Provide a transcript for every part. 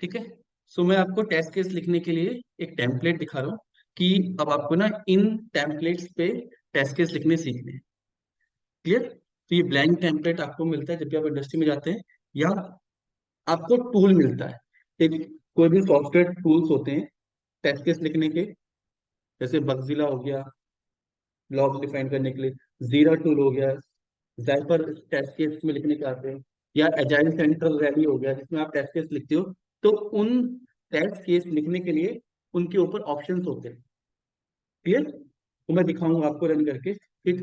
ठीक है। सो मैं आपको टेस्ट केस लिखने के लिए एक टेम्पलेट दिखा रहा हूँ कि अब आपको ना इन टेम्पलेट्स पे टेस्ट केस लिखने सीखने हैं। क्लियर? तो ये ब्लैंक टेम्पलेट आपको मिलता है जब भी आप इंडस्ट्री में जाते हैं, या आपको टूल मिलता है। एक कोई भी सॉफ्टवेयर टूल्स होते हैं टेस्ट केस लिखने के, जैसे बगजिला हो गया लॉग डिफाइन करने के लिए, जीरा टूल हो गया, जाइपर टेस्ट केस में लिखने के आते हैं, या एजाइल सेंट्रल रैली हो गया जिसमें आप टेस्ट केस लिखते हो। तो उन टेस्ट केस लिखने के लिए उनके ऊपर ऑप्शंस होते हैं। क्लियर? तो मैं दिखाऊंगा आपको रन करके। फिर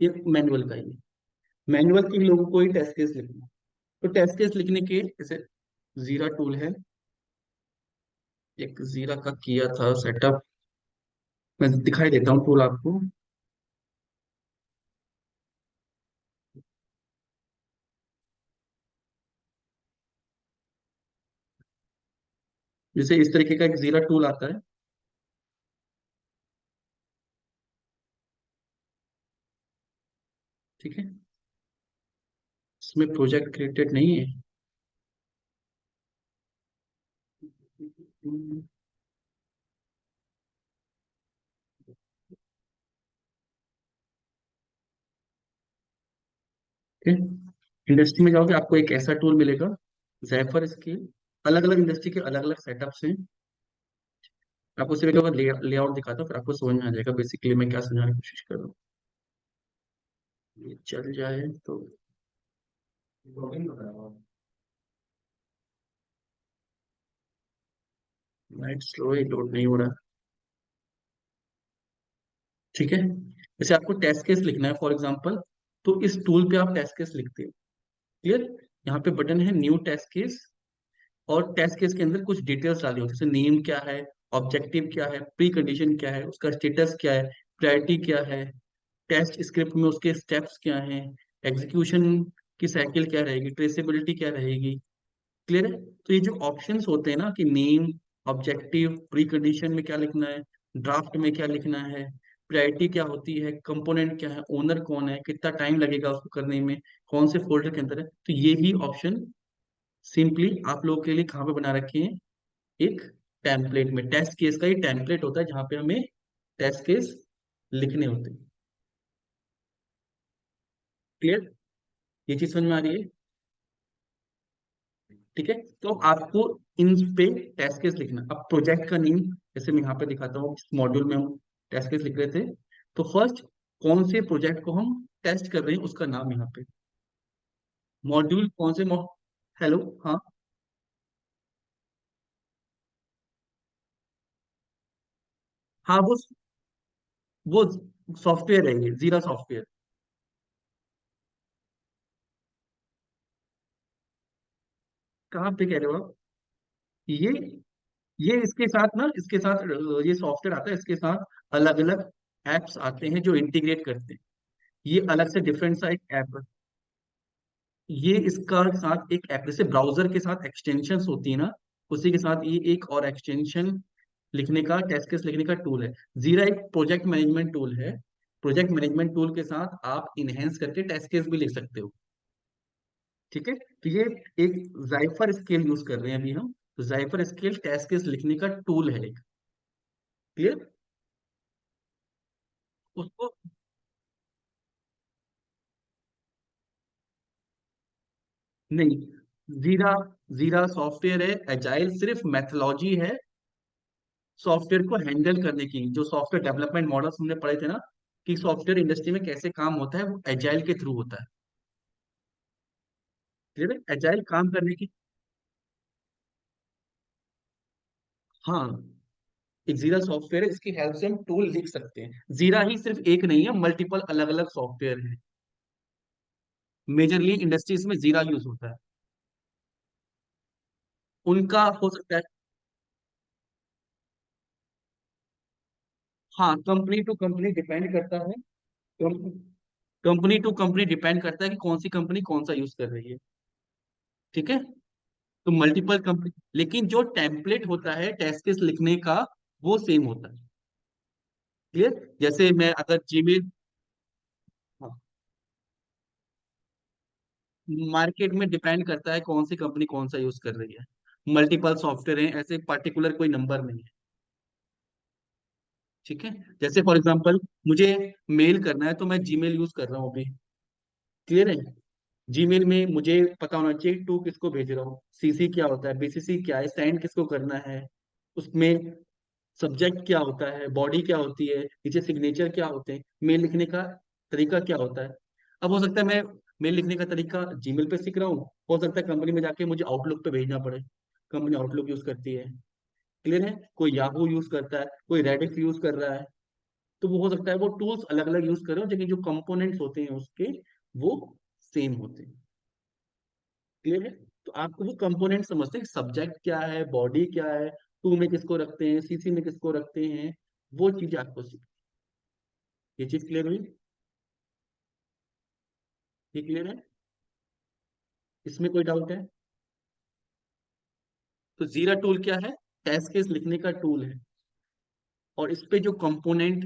ये मैनुअल का ही मैनुअल के लोगों को ही टेस्ट केस लिखना। तो टेस्ट केस लिखने के जैसे जीरा टूल है, एक जीरा का किया था सेटअप, मैं दिखाई देता हूँ टूल आपको। जैसे इस तरीके का एक जीरा टूल आता है। ठीक है, इसमें प्रोजेक्ट क्रिएटेड नहीं है। इंडस्ट्री में जाओगे आपको एक ऐसा टूल मिलेगा, जैफर स्केल। अलग अलग इंडस्ट्री के अलग अलग सेटअप्स हैं। आपको सिर्फ एक बार लेआउट दिखाता हूँ, फिर आपको समझ में आ जाएगा बेसिकली मैं क्या समझाने की कोशिश कर रहा हूँ। ये चल जाए तो नेट स्लो ही लोड नहीं हो रहा। ठीक है, जैसे आपको टेस्ट केस लिखना है फॉर एग्जांपल, तो इस टूल पे आप टेस्ट केस लिखते हो। क्लियर? यहाँ पे बटन है न्यू टेस्ट केस, और टेस्ट केस के अंदर कुछ डिटेल्स डाली होती है, जैसे नेम क्या है, ऑब्जेक्टिव क्या है, प्री कंडीशन क्या है, उसका स्टेटस क्या है, प्रायोरिटी क्या है, टेस्ट स्क्रिप्ट में उसके स्टेप्स क्या हैं, एग्जीक्यूशन की साइकिल क्या रहेगी, ट्रेसेबिलिटी क्या रहेगी। क्लियर है? तो ये जो ऑप्शंस होते हैं ना कि नेम, ऑब्जेक्टिव, प्री कंडीशन में क्या लिखना है, ड्राफ्ट में क्या लिखना है, प्रायोरिटी क्या होती है, कंपोनेंट क्या है, ओनर कौन है, कितना टाइम लगेगा उसको करने में, कौन से फोल्डर के अंदर है, तो ये भी ऑप्शन सिंपली आप लोगों के लिए कहाँ पे बना रखे हैं, एक टेम्पलेट में। टेस्ट केस का ही टेम्पलेट होता है जहाँ पे हमें टेस्ट केस लिखने होते हैं। क्लियर? ये चीज समझ में आ रही है? ठीक है, तो आपको इन पे टेस्ट केस लिखना। अब प्रोजेक्ट का नेम जैसे मैं यहाँ पे दिखाता हूँ, इस मॉड्यूल में हम टेस्ट केस लिख रहे थे। तो फर्स्ट कौन से प्रोजेक्ट को हम टेस्ट कर रहे हैं उसका नाम यहाँ पे, मॉड्यूल कौन से हेलो, हाँ। हाँ वो सॉफ्टवेयर है, ये जीरा सॉफ्टवेयर। कहाँ पे कह रहे हो आप? ये ये इसके साथ ना, इसके साथ ये सॉफ्टवेयर आता है, इसके साथ अलग अलग एप्स आते हैं जो इंटीग्रेट करते हैं। ये अलग से डिफरेंट सा एक ऐप, ये इसका साथ एक ऐप, जैसे ब्राउजर के साथ एक्सटेंशंस होती है ना, उसी के साथ ये एक और एक्सटेंशन लिखने का, टेस्ट केस लिखने का टूल है। जीरा एक प्रोजेक्ट मैनेजमेंट टूल है। प्रोजेक्ट मैनेजमेंट टूल के साथ आप इनहेंस करके टेस्ट केस भी लिख सकते हो। ठीक है, तो ये एक जाइफर स्केल यूज कर रहे हैं अभी हम, तो जाइफर स्केल टेस्ट केस लिखने का टूल है एक। क्लियर? उसको नहीं, जीरा जीरा सॉफ्टवेयर है, एजाइल सिर्फ मेथोलॉजी है सॉफ्टवेयर को हैंडल करने की। जो सॉफ्टवेयर डेवलपमेंट मॉडल्स हमने पढ़े थे ना, कि सॉफ्टवेयर इंडस्ट्री में कैसे काम होता है, वो एजाइल के थ्रू होता है। ठीक है, एजाइल काम करने की। हाँ, एक जीरा सॉफ्टवेयर है, इसकी हेल्प से हम टूल लिख सकते हैं। जीरा ही सिर्फ एक नहीं है, मल्टीपल अलग अलग सॉफ्टवेयर है। मेजरली इंडस्ट्रीज में जीरा यूज होता है। उनका हो सकता है। हाँ, कंपनी टू कंपनी डिपेंड करता है। कंपनी टू कंपनी डिपेंड करता है कि कौन सी कंपनी कौन सा यूज कर रही है। ठीक है, तो मल्टीपल कंपनी, लेकिन जो टेम्पलेट होता है टेस्ट केस लिखने का वो सेम होता है। क्लियर? जैसे मैं अगर जीमेल, मार्केट में डिपेंड करता है कौन सी कंपनी कौन सा यूज कर रही है। मल्टीपल सॉफ्टवेयर हैं, ऐसे पर्टिकुलर कोई नंबर नहीं है। ठीक है, जैसे फॉर एग्जांपल मुझे मेल करना है तो मैं जीमेल यूज कर रहा हूँ अभी। क्लियर है? जीमेल में मुझे पता होना चाहिए टू किसको भेज रहा हूँ, सीसी क्या होता है, बीसीसी क्या है, सेंड किसको करना है, उसमें सब्जेक्ट क्या होता है, बॉडी क्या होती है, नीचे सिग्नेचर क्या होते हैं, मेल लिखने का तरीका क्या होता है। अब हो सकता है मैं मेल लिखने का तरीका जीमेल पे सीख रहा हूँ, हो सकता है कंपनी में जाके मुझे आउटलुक पे भेजना पड़े, कंपनी आउटलुक यूज करती है। क्लियर है? कोई याहू यूज करता है, कोई रेडिफ यूज कर रहा है। तो वो हो सकता है वो टूल्स अलग अलग यूज कर रहे हो, लेकिन जो कंपोनेंट्स होते हैं उसके वो सेम होते हैं। क्लियर है? तो आपको वो कंपोनेंट समझते हैं, सब्जेक्ट क्या है, बॉडी क्या है, टू में किसको रखते हैं, सीसी में किसको रखते हैं, वो चीज आपको सीख। ये चीज क्लियर हुई? ये क्लियर है? इसमें कोई डाउट है? तो जीरा टूल क्या है? टेस्ट केस लिखने का टूल है। और इस पे जो कंपोनेंट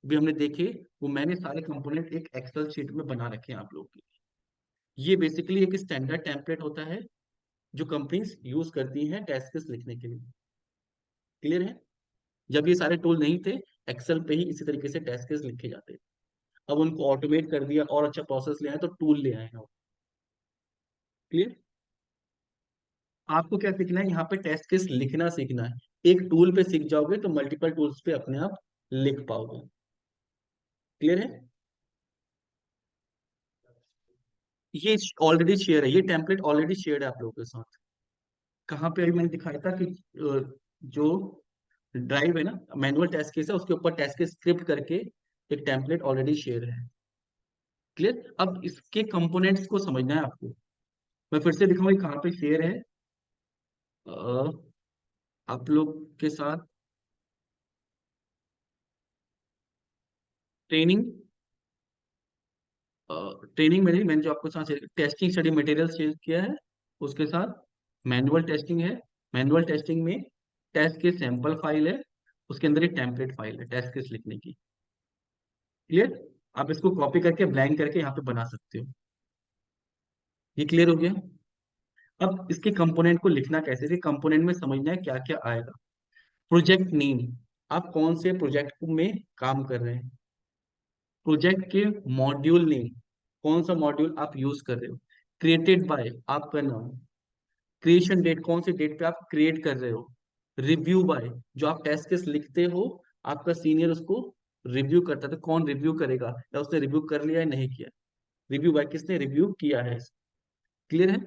भी हमने देखे, वो मैंने सारे कंपोनेंट एक एक्सेल शीट में बना रखे हैं आप लोगों के लिए। ये बेसिकली एक स्टैंडर्ड टेम्पलेट होता है जो कंपनीज यूज करती हैं टेस्ट केस लिखने के लिए। क्लियर है? जब ये सारे टूल नहीं थे, एक्सेल पे ही इसी तरीके से टेस्ट केस लिखे जाते थे। अब उनको ऑटोमेट कर दिया और अच्छा प्रोसेस ले आए तो टूल ले आए हैं। क्लियर? आपको क्या सीखना है, यहाँ पे टेस्ट केस लिखना सीखना है। एक टूल पे सीख जाओगे तो मल्टीपल टूल्स पे अपने आप लिख पाओगे। क्लियर है? ये ऑलरेडी शेयर है, ये टेम्पलेट ऑलरेडी शेयर है आप लोगों के साथ। कहाँ पे अभी मैंने दिखाया था कि जो ड्राइव है ना, मैनुअल टेस्ट केस है, उसके ऊपर टेस्ट केस स्क्रिप्ट करके एक टेम्पलेट ऑलरेडी शेयर है। क्लियर? अब इसके कंपोनेंट्स को समझना है आपको। मैं फिर से दिखाऊंगा कहाँ पे शेयर है अ, आप लोग के साथ। ट्रेनिंग, ट्रेनिंग में नहीं, मैंने जो आपको साथ टेस्टिंग स्टडी मटेरियल शेयर किया है उसके साथ मैनुअल टेस्टिंग है। मैनुअल टेस्टिंग में टेस्ट के सैंपल फाइल है, उसके अंदर एक टेम्पलेट फाइल है टेस्ट केस लिखने की। क्लियर? आप इसको कॉपी करके ब्लैंक करके यहाँ पे बना सकते हो। ये क्लियर हो गया? अब इसके कंपोनेंट को लिखना कैसे, इसके कंपोनेंट में समझना है क्या क्या आएगा। प्रोजेक्ट नेम, आप कौन से प्रोजेक्ट में काम कर रहे हैं। प्रोजेक्ट के मॉड्यूल नेम, कौन सा मॉड्यूल आप यूज कर रहे हो। क्रिएटेड बाय, आपका नाम। क्रिएशन डेट, कौन सी डेट पे आप क्रिएट कर रहे हो। रिव्यू बाय, जो आप टेस्ट केस लिखते हो, आपका सीनियर उसको रिव्यू करता है, तो कौन रिव्यू करेगा, या उसने रिव्यू कर लिया है नहीं किया। रिव्यू बाय, किसने रिव्यू किया है। क्लियर है?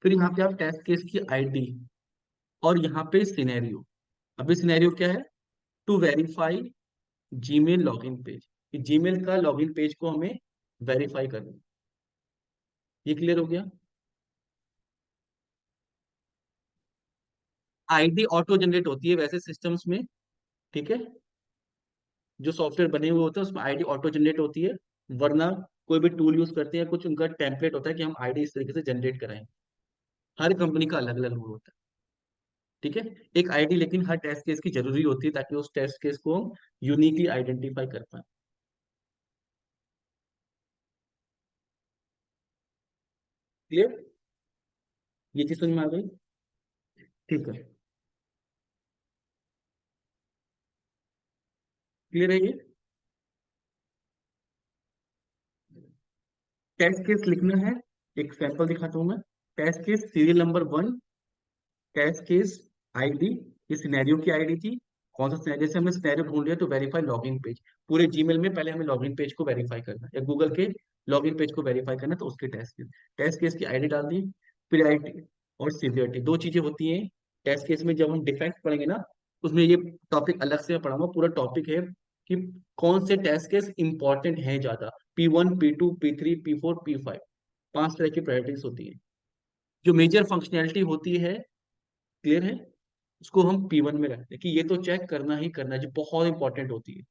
फिर यहाँ पे आप टेस्ट केस की आईडी, और यहाँ पे सिनेरियो। अभी सिनेरियो क्या है, to verify Gmail login page, Gmail का लॉगिन पेज को हमें वेरीफाई करना है। ये क्लियर हो गया? आईडी ऑटो जनरेट होती है वैसे सिस्टम्स में। ठीक है, जो सॉफ्टवेयर बने हुए होते हैं उसमें आईडी ऑटो जनरेट होती है। वरना कोई भी टूल यूज करते हैं, कुछ उनका टेम्पलेट होता है कि हम आईडी इस तरीके से जनरेट कराएं। हर कंपनी का अलग अलग रूल होता है। ठीक है, एक आईडी लेकिन हर टेस्ट केस की जरूरी होती है ताकि उस टेस्ट केस को हम यूनिकली आइडेंटिफाई कर पाए। क्लियर? ये चीज समझ में आ गई? ठीक है, क्लियर है ये? टेस्ट केस लिखना है, एक सैंपल दिखाता हूं मैं। Test case serial number 1, test case ID, ये सिनेरियो की आईडी थी। कौन सा सिनेरियो, जैसे हमने सिनेरियो ढूंढ लिया तो वेरीफाई लॉगिन पेज। पूरे जीमेल में पहले हमें लॉगिन पेज को वेरीफाई करना है, या गूगल के लॉगिन पेज को वेरीफाई करना है, तो उसके टेस्ट केस की आईडी डाल दी। पीरियडिक और सीवियरिटी, दो चीजें होती हैं टेस्ट केस में। जब हम डिफेक्ट पढ़ेंगे ना, उसमें ये टॉपिक अलग से मैं पढ़ाऊंगा, पूरा टॉपिक है कि कौन से टेस्ट केस इंपॉर्टेंट हैं ज्यादा। P1, P2, P3, P4, P5, 5 तरह की प्रायोरिटीज होती है। जो मेजर फंक्शनैलिटी होती है, क्लियर है, उसको हम P1 में रखते हैं कि ये तो चेक करना ही करना है, जो बहुत इंपॉर्टेंट होती है।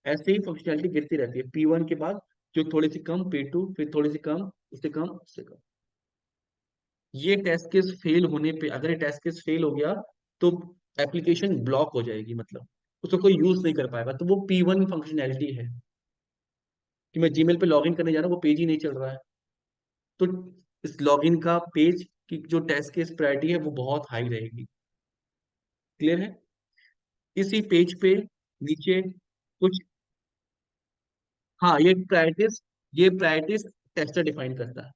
ऐसे ही फंक्शनैलिटी गिरती रहती है, P1 के बाद जो थोड़ी सी कम P2, फिर थोड़ी सी कम, उससे कम, उससे कम। ये टेस्ट केस फेल होने पे, अगर ये टेस्ट केस फेल हो गया तो एप्लीकेशन ब्लॉक हो जाएगी, मतलब उसको कोई यूज नहीं कर पाएगा। तो वो P1 फंक्शनैलिटी है कि मैं जीमेल पे लॉगिन करने जा रहा हूँ, वो पेज ही नहीं चल रहा है। तो इस लॉगिन का पेज कि जो टेस्ट केस प्रायोरिटी है वो बहुत हाई रहेगी। क्लियर है? इसी पेज पे नीचे कुछ, हाँ, ये प्रायोरिटीज टेस्टर डिफाइन करता है।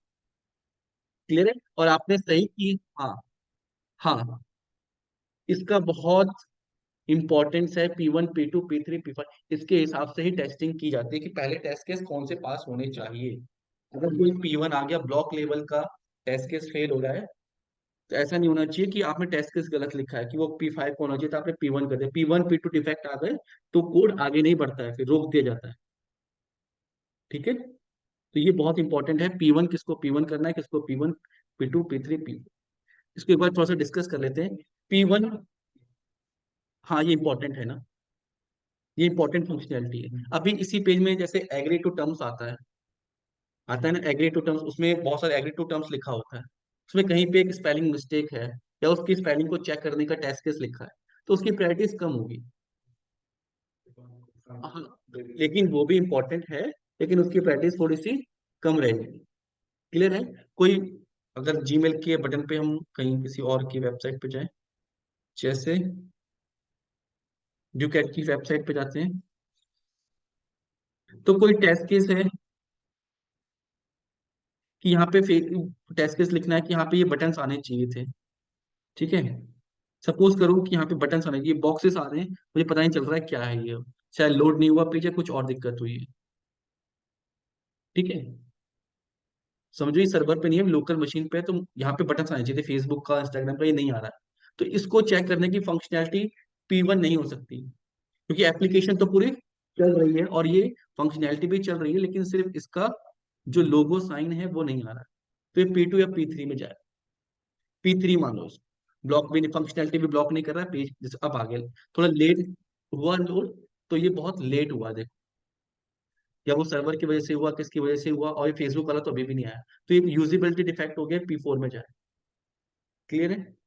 क्लियर है? और आपने सही की, हाँ। हाँ, इसका बहुत इंपॉर्टेंस है। P1 P2 P3 P5, इसके हिसाब से ही टेस्टिंग की जाती है कि पहले टेस्ट केस कौन से पास होने चाहिए। अगर कोई P1 आ गया, ब्लॉक लेवल का टेस्ट केस फेल हो रहा है, तो ऐसा नहीं होना चाहिए कि आपने टेस्ट केस गलत लिखा है कि वो P5 को होना चाहिए, तो आपने P1 कर दिया। P1 P2 डिफेक्ट आ गए तो कोड आगे नहीं बढ़ता है, फिर रोक दिया जाता है। ठीक है? तो ये बहुत इंपॉर्टेंट है, P1 किसको P1 करना है, किसको P2 P3 P, इसको एक बार थोड़ा सा डिस्कस कर लेते हैं। P1, हाँ, ये इंपॉर्टेंट है ना, ये इंपॉर्टेंट फंक्शनैलिटी है। अभी इसी पेज में जैसे एग्री टू टर्म्स आता है ना, एग्री टू टर्म्स, उसमें बहुत सारे एग्री टू टर्म्स लिखा होता है। उसमें कहीं पे एक स्पेलिंग मिस्टेक है या उसकी स्पेलिंग को चेक करने का टेस्ट केस लिखा है, तो उसकी प्रायोरिटीज कम होगी। हाँ, लेकिन वो भी इंपॉर्टेंट है, लेकिन उसकी प्रायोरिटीज थोड़ी सी कम रहेगी। क्लियर है? कोई, अगर जीमेल के बटन पे हम कहीं किसी और की वेबसाइट पे जाएं, जैसे ड्यूकैट की वेबसाइट पे जाते हैं, तो कोई टेस्ट केस है कि यहाँ पे टेस्ट केस लिखना है कि यहाँ पे ये बटन्स आने चाहिए थे। ठीक है? सपोज करो कि यहाँ पे बटन्स आने चाहिए, बॉक्सेस आ रहे हैं, मुझे पता नहीं चल रहा है क्या है ये, शायद लोड नहीं हुआ पेज या कुछ और दिक्कत हुई है। ठीक है? समझो ये सर्वर पे नहीं है, लोकल मशीन पे है, तो यहाँ पे बटन आने चाहिए थे, फेसबुक का, इंस्टाग्राम का, ये नहीं आ रहा है। तो इसको चेक करने की फंक्शनैलिटी P1 नहीं हो सकती, क्योंकि एप्लीकेशन तो पूरी चल रही है और ये फंक्शनैलिटी भी चल रही है, लेकिन सिर्फ इसका जो लोगो साइन है वो नहीं आ रहा है। तो ये P2 या P3 में जाए। P3 मान लो उसको, ब्लॉक भी नहीं, फंक्शनैलिटी भी ब्लॉक नहीं कर रहा है पेज, जैसे अब आ गया, थोड़ा लेट हुआ लोड, तो ये बहुत लेट हुआ, देखो, या वो सर्वर की वजह से हुआ, किसकी वजह से हुआ, और ये फेसबुक वाला तो अभी भी नहीं आया, तो ये यूजिबिलिटी डिफेक्ट हो गया, P4 में जाए। क्लियर है?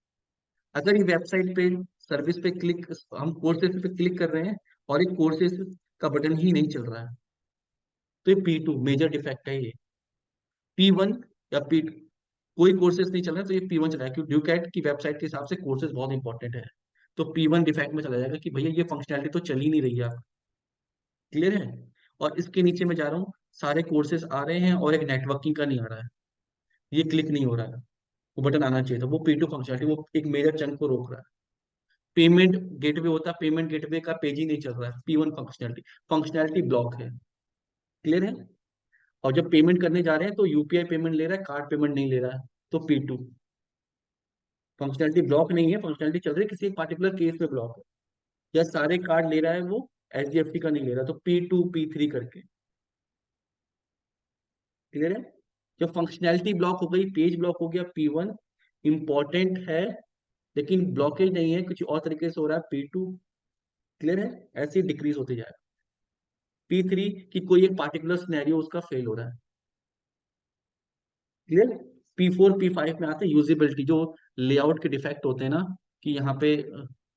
अगर ये वेबसाइट पे सर्विस पे क्लिक, हम कोर्सेज पे क्लिक कर रहे हैं और ये कोर्सेज का बटन ही नहीं चल रहा है, तो ये P2 मेजर डिफेक्ट है ये। P1 या P, कोई कोर्सेज नहीं चल रहा है, तो ये P1 चला है, क्योंकि ड्यूकैट की वेबसाइट के हिसाब से कोर्सेज बहुत इंपॉर्टेंट है। तो P1 डिफेक्ट में चला जाएगा कि भैया ये फंक्शनैलिटी तो चल ही नहीं रही है। क्लियर है? और इसके नीचे मैं जा रहा हूँ, सारे कोर्सेज आ रहे हैं और एक नेटवर्किंग का नहीं आ रहा है, ये क्लिक नहीं हो रहा है, वो बटन आना चाहिए था, वो P2 फंक्शनलिटी, वो एक मेजर चंक को रोक रहा है। पेमेंट गेटवे होता है, पेमेंट गेटवे का पेज ही नहीं चल रहा है, P1 फंक्शनलिटी, फंक्शनलिटी ब्लॉक है। क्लियर है? और जब पेमेंट करने जा रहे हैं तो यूपीआई पेमेंट ले रहा है, कार्ड पेमेंट नहीं ले रहा है, तो P2 फंक्शनलिटी ब्लॉक नहीं है, फंक्शनलिटी चल रही है, किसी एक पार्टिकुलर केस में ब्लॉक है, या सारे कार्ड ले रहा है वो, एचडीएफसी का नहीं ले रहा, तो P2 P3 करके। क्लियर है? जब फंक्शनैलिटी ब्लॉक हो गई, पेज ब्लॉक हो गया, P1 इंपॉर्टेंट है, लेकिन ब्लॉकेज नहीं है, कुछ और तरीके से हो रहा है, P2। क्लियर है? ऐसे ही डिक्रीज होते जाए। P3 की कोई एक पार्टिकुलर सिनेरियो उसका फेल हो रहा है। क्लियर? P4 P5 में आते हैं यूजिबिलिटी, जो लेआउट के डिफेक्ट होते हैं ना, कि यहाँ पे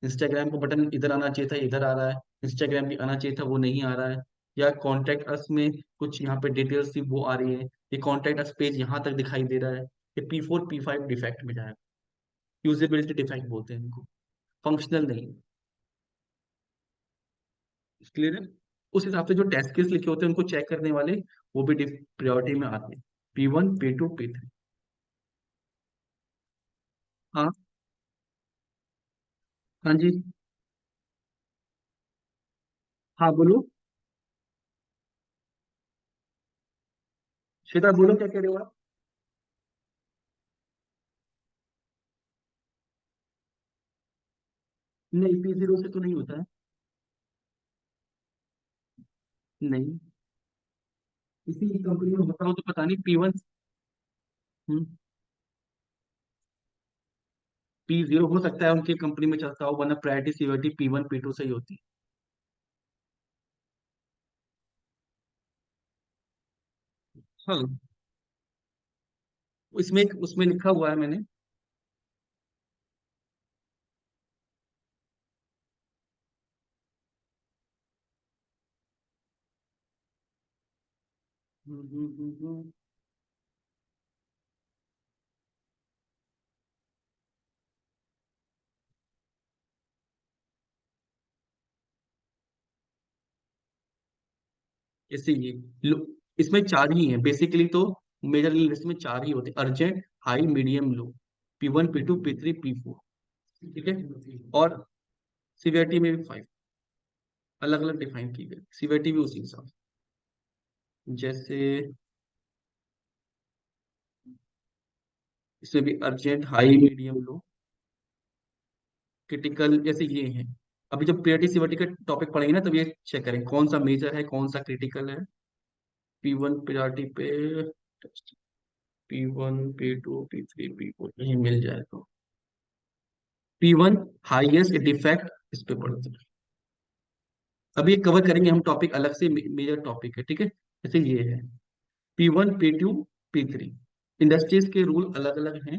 इंस्टाग्राम का बटन इधर आना चाहिए था, इधर आ रहा है, इंस्टाग्राम भी आना चाहिए था, वो नहीं आ रहा है, या कॉन्टेक्ट अस में कुछ यहाँ पे डिटेल्स थी वो आ रही है, ये कॉन्टेक्ट अस पेज यहाँ तक दिखाई दे रहा है, ये P4 P5 डिफेक्ट में जाएगा। यूजिबिलिटी डिफेक्ट बोलते हैं इनको, फंक्शनल नहीं। क्लियर है? उस हिसाब से जो टेस्ट केस लिखे होते हैं उनको चेक करने वाले, वो भी प्रायोरिटी में आते हैं, P1 P2 P3। हाँ। हाँ जी। हाँ, बोलो। श्वेता, बोलो क्या कह रहे हो आप? नहीं, P0 से तो नहीं होता है। नहीं, किसी कंपनी में होता हो तो पता नहीं, P1। P0 हो सकता है उनकी कंपनी में चलता हो, वरना प्रायोरिटी सीवीटी P1 P2 से ही होती है। हाँ, इसमें उसमें लिखा हुआ है मैंने। हम्म, हम्म, हम्म, हम्म। जैसे ये इसमें चार ही हैं बेसिकली, तो मेजर लिस्ट में चार ही होते हैं: अर्जेंट, हाई, मीडियम, लो। P1, P2, P3, P4। ठीक है। और सीवीआरटी में भी 5 अलग अलग डिफाइन की गई, सीवीआरटी भी उसी हिसाब से। जैसे इसमें भी अर्जेंट, हाई, मीडियम, लो, क्रिटिकल, जैसे ये है। अभी जब पीआरटी सीवीआरटी का टॉपिक पढ़ेंगे ना, तब ये चेक करें कौन सा मेजर है कौन सा क्रिटिकल है। P1 पीआरटी पे P1, P2, P3, P4 यही मिल जाए तो P1 हाईएस्ट डिफेक्ट, इस पे पढ़ते हैं। अभी ये कवर करेंगे हम टॉपिक अलग से, मेजर टॉपिक है, ठीक है। जैसे ये है P1, P2, P3। इंडस्ट्रीज के रूल अलग अलग हैं।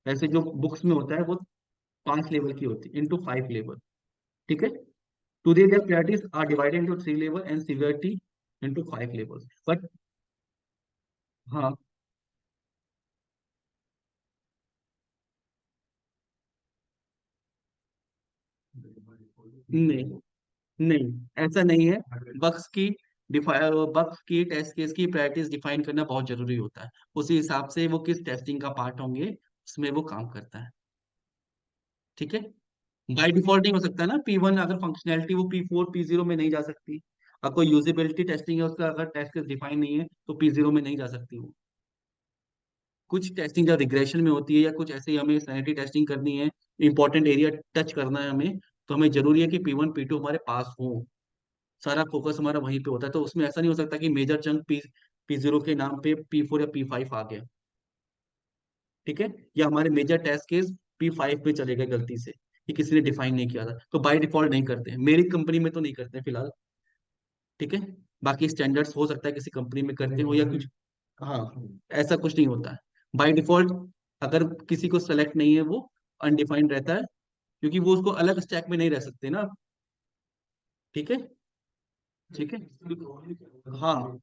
ऐसे जो बुक्स में होता है वो 5 लेवल की होती है, इंटू 5 लेवल। ठीक है। Today their priorities are divided into 3 level and severity into 5 levels, but हाँ, नहीं, नहीं, ऐसा नहीं है। बग्स की बग्स की टेस्ट केस की प्रायोरिटीज डिफाइन करना बहुत जरूरी होता है। उसी हिसाब से वो किस टेस्टिंग का पार्ट होंगे, उसमें वो काम करता है। ठीक है। बाय डिफॉल्ट नहीं हो सकता ना, P1 अगर फंक्शनैलिटी वो P4, P0 में नहीं जा सकती। अब कोई यूजिबिलिटी टेस्टिंग है, उसका अगर टेस्ट केस डिफाइन नहीं है तो P0 में नहीं जा सकती वो। कुछ टेस्टिंग जब रिग्रेशन में होती है या कुछ ऐसे ही हमें सैनिटरी टेस्टिंग करनी है, इंपॉर्टेंट एरिया टच करना है हमें, तो हमें जरूरी है कि P1, P2 हमारे पास हो। सारा फोकस हमारा वहीं पे होता है, तो उसमें ऐसा नहीं हो सकता कि मेजर चंक P0 के नाम पे P4 या P5 आ गया। ठीक है। या हमारे मेजर टेस्ट केस P5 पे चले गए गलती से, कि किसी ने डिफाइन नहीं किया था, तो बाय डिफॉल्ट नहीं करते हैं, मेरी कंपनी में तो नहीं करते हैं फिलहाल। ठीक है। बाकी स्टैंडर्ड्स हो सकता है किसी कंपनी में करते हो या कुछ। हाँ, ऐसा कुछ नहीं होता है बाय डिफॉल्ट। अगर किसी को सेलेक्ट नहीं है, वो अनडिफाइंड रहता है, क्योंकि वो उसको अलग स्टैक में नहीं रह सकते ना। ठीक है। ठीक है। हाँ,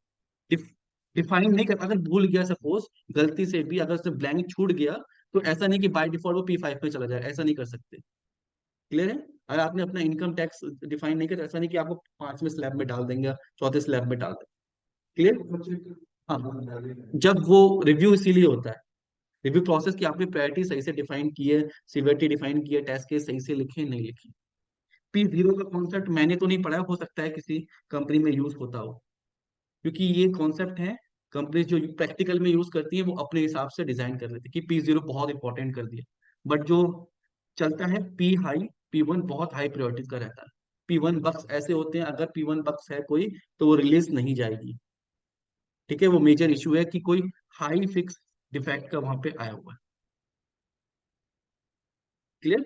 डिफाइन नहीं कर, अगर भूल गया सपोज, गलती से भी अगर उससे ब्लैंक छूट गया, तो ऐसा नहीं कि बाय डिफॉल्ट वो P5 पे चला जाए, ऐसा नहीं कर सकते। क्लियर है। अगर आपने अपना इनकम टैक्स डिफाइन नहीं किया, तो ऐसा नहीं कि आपको 5वें स्लैब में डाल देंगे, चौथे स्लैब में डाल देंगे। क्लियर। हाँ, जब वो रिव्यू इसीलिए होता है, रिव्यू प्रोसेस की आपने प्रायोरिटी सही से डिफाइन की है, सीवीआरटी डिफाइन की है, टेस्ट केस सही से लिखे नहीं लिखे। P0 का कॉन्सेप्ट मैंने तो नहीं पढ़ा, हो सकता है किसी कंपनी में यूज होता हो, क्योंकि ये कॉन्सेप्ट है कंपनी जो प्रैक्टिकल में यूज करती है, वो अपने हिसाब से डिजाइन कर लेती है कि P0 बहुत इंपॉर्टेंट कर दिया। बट जो चलता है P1 बहुत हाई प्रायोरिटी का रहता है। P1 बक्स ऐसे होते हैं, अगर P1 बक्स है कोई, तो वो रिलीज नहीं जाएगी। ठीक है। वो मेजर इशू है कि कोई हाई फिक्स डिफेक्ट का वहां पे आया हुआ है। क्लियर।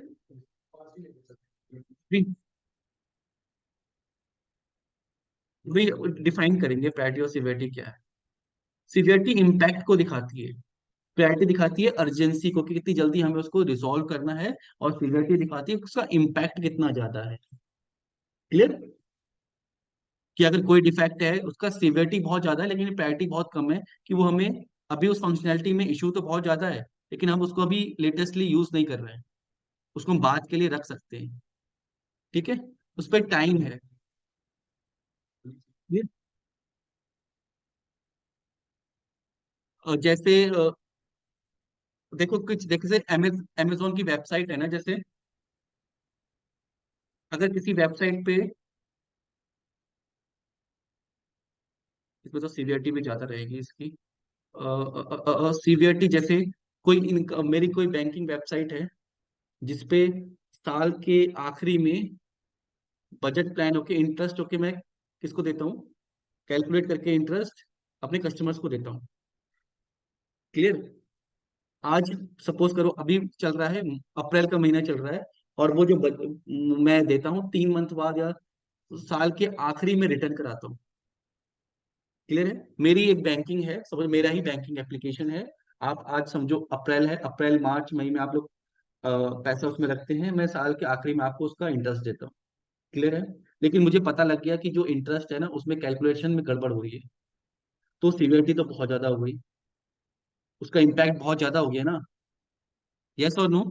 वही डिफाइन करेंगे प्रायोरिटी और सिवियरिटी क्या है। सिवियरिटी इम्पैक्ट को दिखाती है, प्रायोरिटी दिखाती है अर्जेंसी को कि कितनी जल्दी हमें उसको रिजॉल्व करना है, और सिवियरिटी दिखाती है उसका इम्पैक्ट कितना ज्यादा है। क्लियर। कि अगर कोई डिफेक्ट है, उसका सिवियरिटी बहुत ज्यादा है लेकिन प्रायोरिटी बहुत कम है, कि वो हमें अभी उस फंक्शनैलिटी में इशू तो बहुत ज्यादा है, लेकिन हम उसको अभी लेटेस्टली यूज नहीं कर रहे हैं, उसको हम बाद के लिए रख सकते हैं। ठीक है। उस पर टाइम है। ये जैसे देखो कुछ, जैसे अमेजोन की वेबसाइट है ना, जैसे अगर किसी वेबसाइट पे, इसमें तो सीवीआरटी भी ज्यादा रहेगी इसकी, सीवीआरटी जैसे मेरी कोई बैंकिंग वेबसाइट है, जिसपे साल के आखिरी में बजट प्लान होके, इंटरेस्ट होके मैं किसको देता हूँ, कैलकुलेट करके इंटरेस्ट अपने कस्टमर्स को देता हूँ। क्लियर। आज सपोज करो अभी चल रहा है, अप्रैल का महीना चल रहा है, और वो जो मैं देता हूँ 3 मंथ बाद या साल के आखिरी में रिटर्न कराता हूँ। क्लियर है। मेरी एक बैंकिंग है, समझ, मेरा ही बैंकिंग एप्लीकेशन है। आप आज समझो अप्रैल है, अप्रैल मार्च मई में आप लोग पैसा उसमें रखते हैं, मैं साल के आखिरी में आपको उसका इंटरेस्ट देता हूँ। क्लियर है। लेकिन मुझे पता लग गया कि जो इंटरेस्ट है ना, उसमें कैलकुलेशन में गड़बड़ हुई है, तो सीवियरिटी तो बहुत ज्यादा हो गई, उसका इम्पैक्ट बहुत ज्यादा हो गया ना। यस और नो।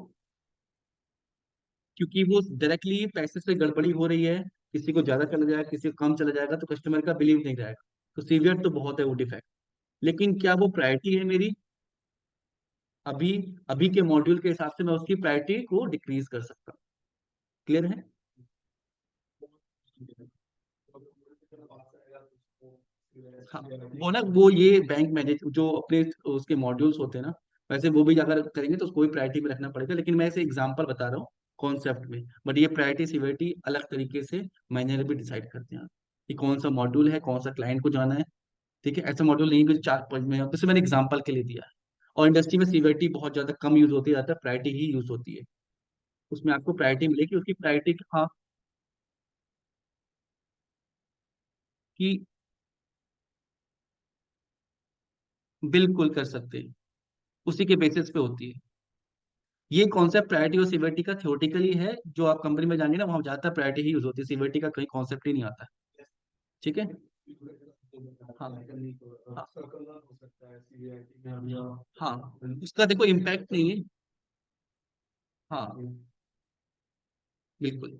क्योंकि वो डायरेक्टली पैसे से गड़बड़ी हो रही है, किसी को ज्यादा चला जाएगा, किसी को कम चला जाएगा, तो कस्टमर का बिलीव नहीं रहेगा। तो सीवियर तो बहुत है वो डिफेक्ट, लेकिन क्या वो प्रायोरिटी है मेरी? अभी अभी के मॉड्यूल के हिसाब से मैं उसकी प्रायोरिटी को डिक्रीज कर सकता हूँ। क्लियर है? हाँ, वो ना वो ये बैंक मैनेज जो अपने उसके मॉड्यूल्स होते हैं ना, वैसे वो भी अगर करेंगे तो उसको भी प्रायोरिटी में रखना पड़ेगा, लेकिन मैं ऐसे एग्जांपल बता रहा हूँ कॉन्सेप्ट में। बट ये प्रायोरिटी सीवियरिटी अलग तरीके से मैनेजर भी डिसाइड करते हैं कि कौन सा मॉड्यूल है, कौन सा क्लाइंट को जाना है। ठीक है, ऐसा मॉड्यूल नहीं कि चार पांच में, जैसे मैंने एग्जांपल के लिए दिया है। और इंडस्ट्री में सीवियरिटी बहुत ज्यादा कम यूज होती है, ज्यादा प्रायोरिटी ही यूज होती है। उसमें आपको प्रायोरिटी मिलेगी, उसकी प्रायोरिटी, हाँ, कि बिल्कुल कर सकते हैं, उसी के बेसिस पे होती है। ये कॉन्सेप्ट प्रायोरिटी और सिवियरिटी का थ्योरेटिकली है, जो आप कंपनी में जाएंगे ना वहाँ ज्यादातर प्रायोरिटी ही यूज होती है, सिवियरिटी का कोई कॉन्सेप्ट ही नहीं आता है। ठीक है। हाँ, हाँ, हाँ, उसका देखो इम्पैक्ट नहीं है। हाँ, बिल्कुल।